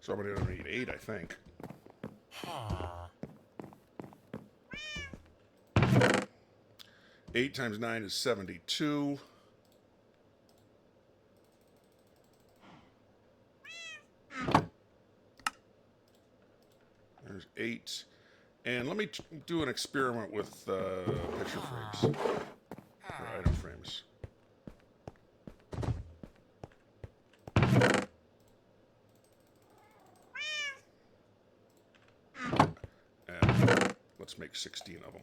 So I'm going to need 8, I think. 8 times 9 is 72. There's 8. And let me do an experiment with picture frames. Or item frames. And let's make 16 of them.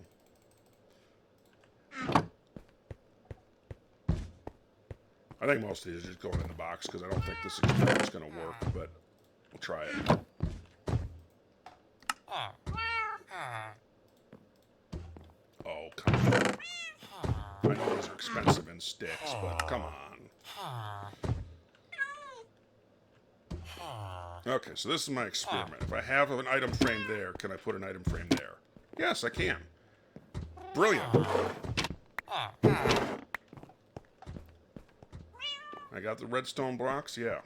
I think most of these are just going in the box because I don't think this experiment is going to work, but we'll try it. Oh, come on. I know these are expensive in sticks, but come on. Okay, so this is my experiment. If I have an item frame there, can I put an item frame there? Yes, I can. Brilliant. I got the redstone blocks, yeah.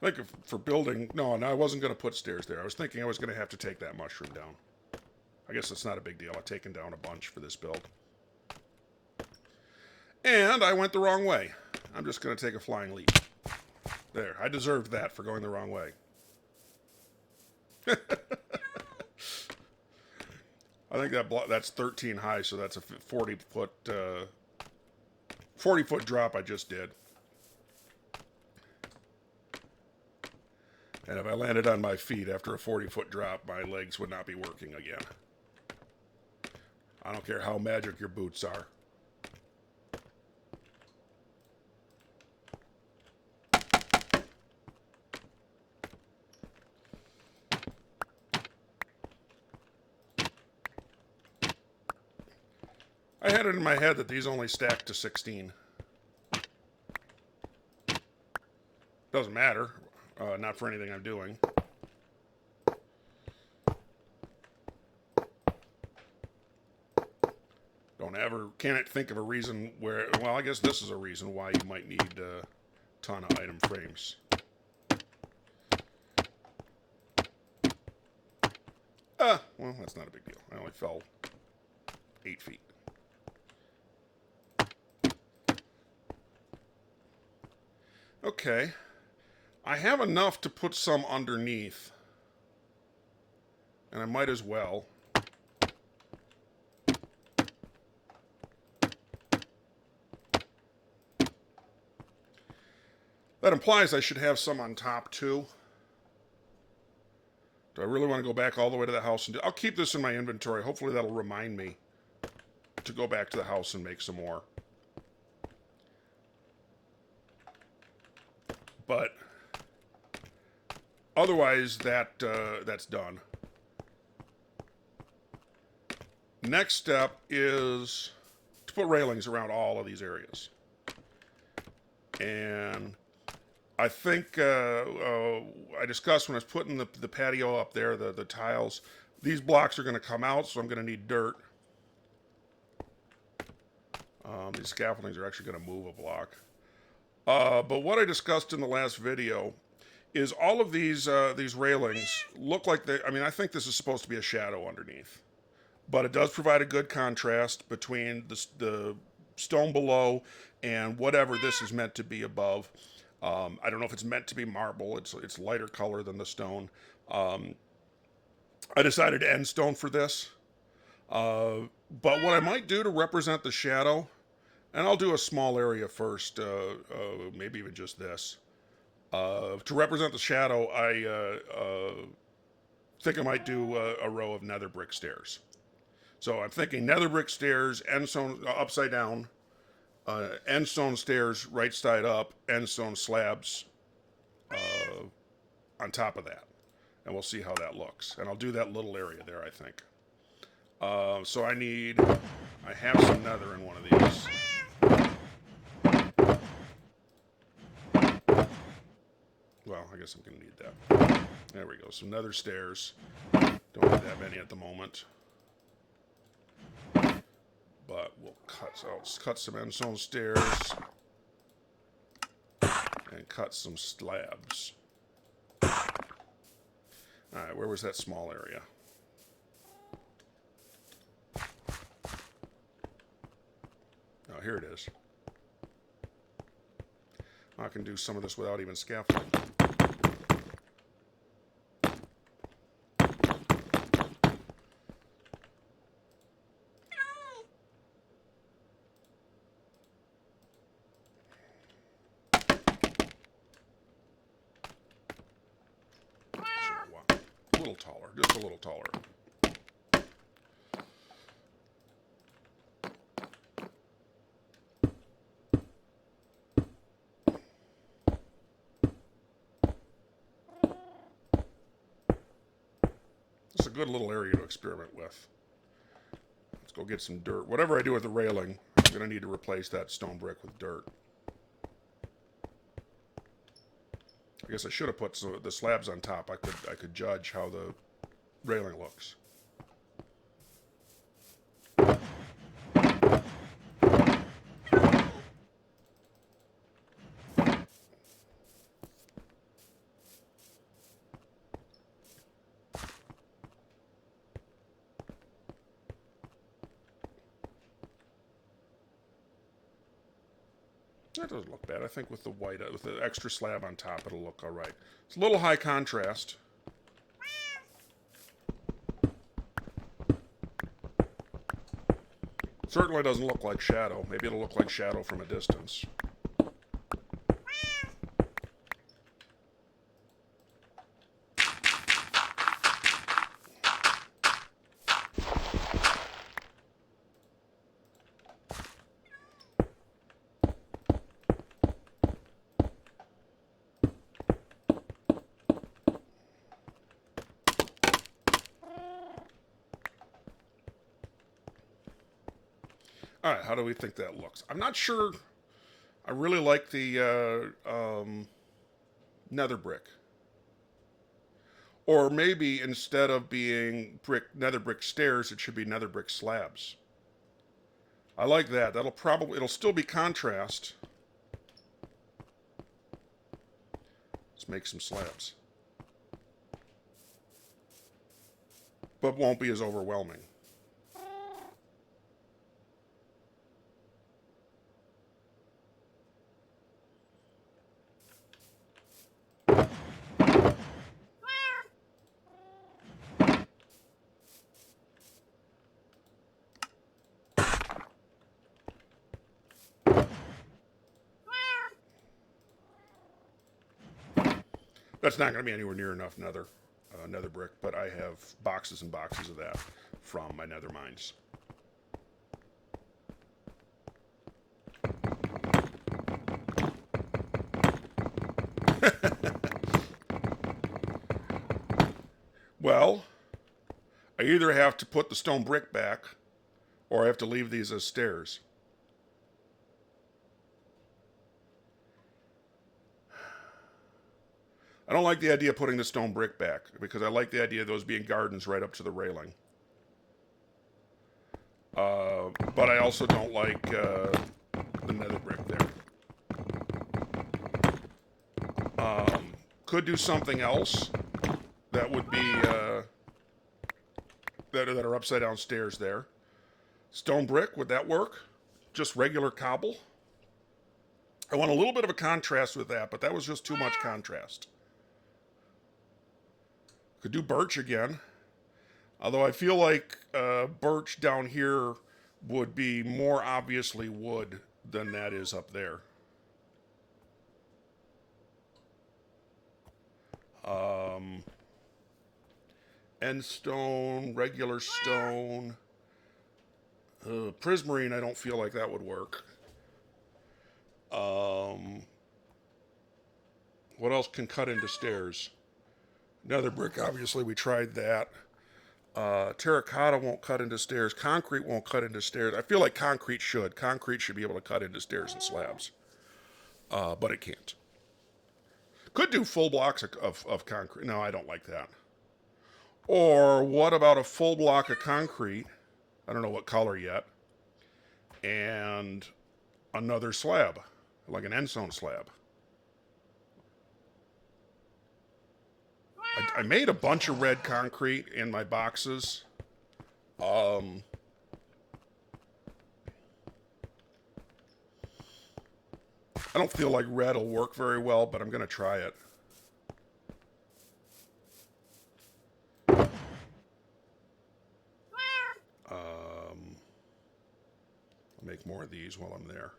I think for building, no, I wasn't going to put stairs there. I was thinking I was going to have to take that mushroom down. I guess it's not a big deal. I've taken down a bunch for this build. And I went the wrong way. I'm just going to take a flying leap. There, I deserved that for going the wrong way. I think that's 13 high, so that's a 40-foot 40-foot drop I just did. And if I landed on my feet after a 40-foot drop, my legs would not be working again. I don't care how magic your boots are. I had it in my head that these only stack to 16. Doesn't matter. Not for anything I'm doing. Can't think of a reason where, well, I guess this is a reason why you might need a ton of item frames. Well, that's not a big deal. I only fell 8 feet. Okay. I have enough to put some underneath. And I might as well. That implies I should have some on top too. Do I really want to go back all the way to the house and do... I'll keep this in my inventory. Hopefully that'll remind me to go back to the house and make some more. But otherwise, that's done. Next step is to put railings around all of these areas. And I think I discussed when I was putting the patio up there, the tiles, these blocks are going to come out, so I'm going to need dirt. These scaffoldings are actually going to move a block. But what I discussed in the last video is all of these railings look like they, I mean, I think this is supposed to be a shadow underneath. But it does provide a good contrast between the stone below and whatever this is meant to be above. I don't know if it's meant to be marble. It's lighter color than the stone. I decided to end stone for this. But what I might do to represent the shadow, and I'll do a small area first, maybe even just this. To represent the shadow, I think I might do a row of nether brick stairs. So I'm thinking nether brick stairs, end stone upside down, end stone stairs right side up, end stone slabs on top of that. And we'll see how that looks. And I'll do that little area there, I think. So I have some nether in one of these. Well, I guess I'm going to need that. There we go. Some nether stairs. Don't need that many at the moment. But we'll cut some end stone stairs and cut some slabs. Alright, where was that small area? Oh, here it is. I can do some of this without even scaffolding. A little taller, just a little taller. It's a good little area to experiment with. Let's go get some dirt. Whatever I do with the railing, I'm going to need to replace that stone brick with dirt. I guess I should have put some of the slabs on top. I could judge how the railing looks. That doesn't look bad. I think with the white, with the extra slab on top, it'll look all right. It's a little high contrast. Certainly doesn't look like shadow. Maybe it'll look like shadow from a distance. All right, how do we think that looks? I'm not sure. I really like the nether brick. Or maybe instead of being nether brick stairs, it should be nether brick slabs. I like that. It'll still be contrast. Let's make some slabs. But won't be as overwhelming. That's not going to be anywhere near enough nether brick, but I have boxes and boxes of that from my nether mines. Well, I either have to put the stone brick back, or I have to leave these as stairs. I don't like the idea of putting the stone brick back, because I like the idea of those being gardens right up to the railing. But I also don't like the nether brick there. Could do something else that would be that are upside down stairs there. Stone brick, would that work? Just regular cobble? I want a little bit of a contrast with that, but that was just too much contrast. Could do birch again. Although I feel like birch down here would be more obviously wood than that is up there. End stone, regular stone. Prismarine, I don't feel like that would work. What else can cut into stairs? Nether brick, obviously, we tried that. Terracotta won't cut into stairs. Concrete won't cut into stairs. I feel like concrete should. Concrete should be able to cut into stairs and slabs. But it can't. Could do full blocks of concrete. No, I don't like that. Or what about a full block of concrete? I don't know what color yet. And another slab, like an end stone slab. I made a bunch of red concrete in my boxes. I don't feel like red will work very well, but I'm going to try it. I'll make more of these while I'm there.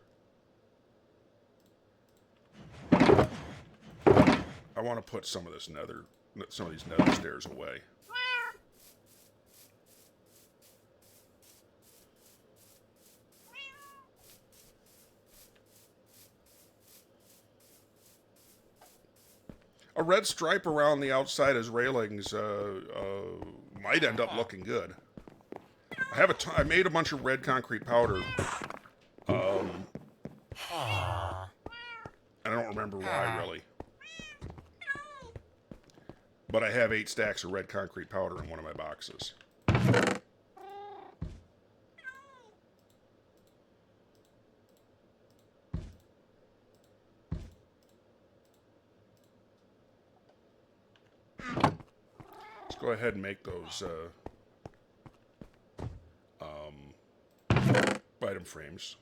I want to put some of these nether stairs away. A red stripe around the outside as railings might end up looking good. I made a bunch of red concrete powder. I don't remember why, really. But I have 8 stacks of red concrete powder in one of my boxes. Let's go ahead and make those item frames.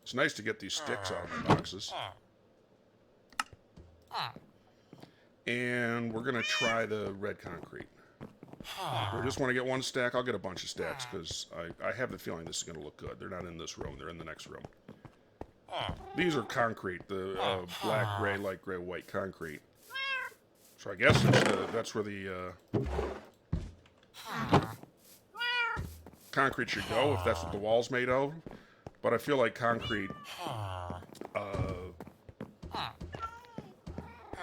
It's nice to get these sticks out of the boxes. And we're going to try the red concrete. I just want to get one stack. I'll get a bunch of stacks because I have the feeling this is going to look good. They're not in this room. They're in the next room. These are concrete. The black, gray, light gray, white concrete. So I guess that's where the concrete should go, if that's what the wall's made of. But I feel like concrete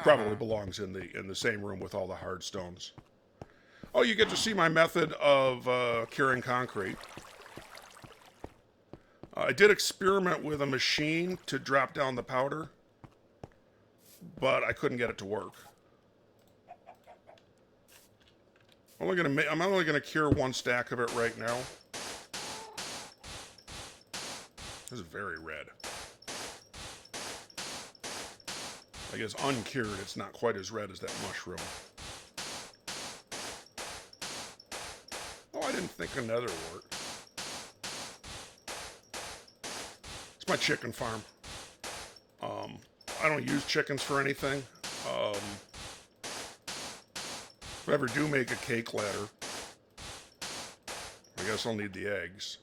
probably belongs in the same room with all the hard stones. Oh, you get to see my method of curing concrete. I did experiment with a machine to drop down the powder, but I couldn't get it to work. I'm only gonna cure one stack of it right now. This is very red. I guess uncured, it's not quite as red as that mushroom. Oh, I didn't think another worked. It's my chicken farm. I don't use chickens for anything. If I ever do make a cake ladder, I guess I'll need the eggs.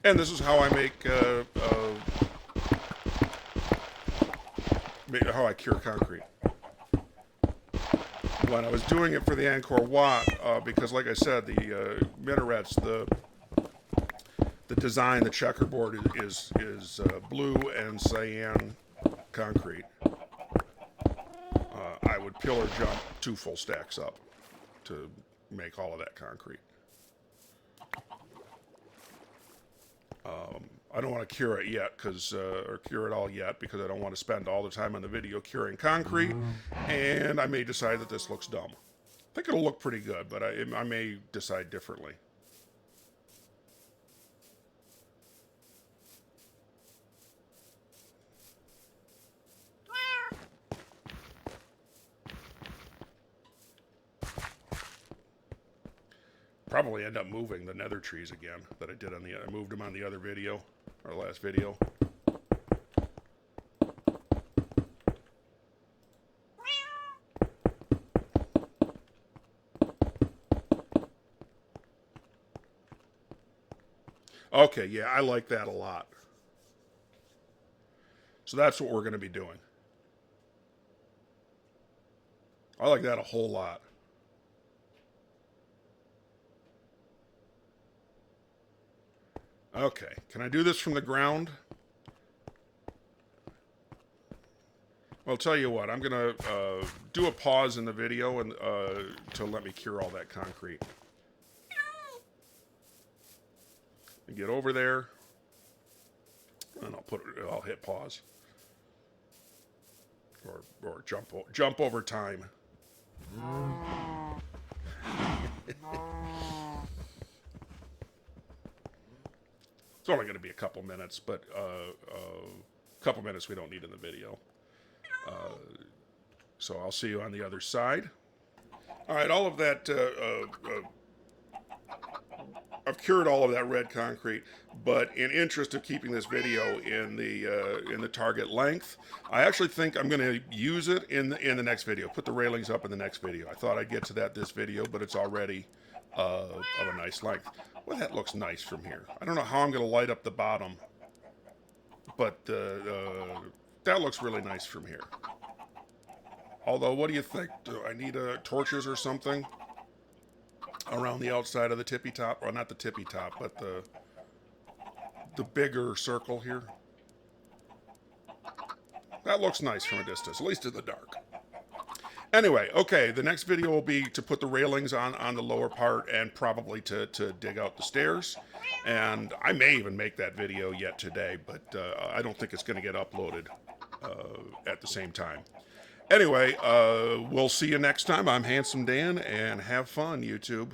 And this is how I make, how I cure concrete. When I was doing it for the Angkor Wat, because like I said, the minarets, the design, the checkerboard is blue and cyan concrete. I would pillar jump 2 full stacks up to make all of that concrete. I don't want to cure it yet, or cure it all yet, because I don't want to spend all the time on the video curing concrete, and I may decide that this looks dumb. I think it'll look pretty good, but I may decide differently. Probably end up moving the nether trees again that I did on I moved them on the other video, or last video. Okay, yeah, I like that a lot. So that's what we're going to be doing. I like that a whole lot. Okay, can I do this from the ground? Well, I'll tell you what, I'm going to do a pause in the video and to let me cure all that concrete. And get over there, and I'll hit pause. Or jump over time. It's only going to be a couple minutes, but a couple minutes we don't need in the video. So I'll see you on the other side. All right, all of that, I've cured all of that red concrete, but in interest of keeping this video in the target length, I actually think I'm going to use it in the next video. Put the railings up in the next video. I thought I'd get to that this video, but it's already of a nice length. Well, that looks nice from here. I don't know how I'm going to light up the bottom, but that looks really nice from here. Although, what do you think? Do I need torches or something around the outside of the tippy top? Well, not the tippy top, but the bigger circle here. That looks nice from a distance, at least in the dark. Anyway, okay, the next video will be to put the railings on the lower part and probably to dig out the stairs. And I may even make that video yet today, but I don't think it's going to get uploaded at the same time. Anyway, we'll see you next time. I'm Handsome Dan, and have fun, YouTube.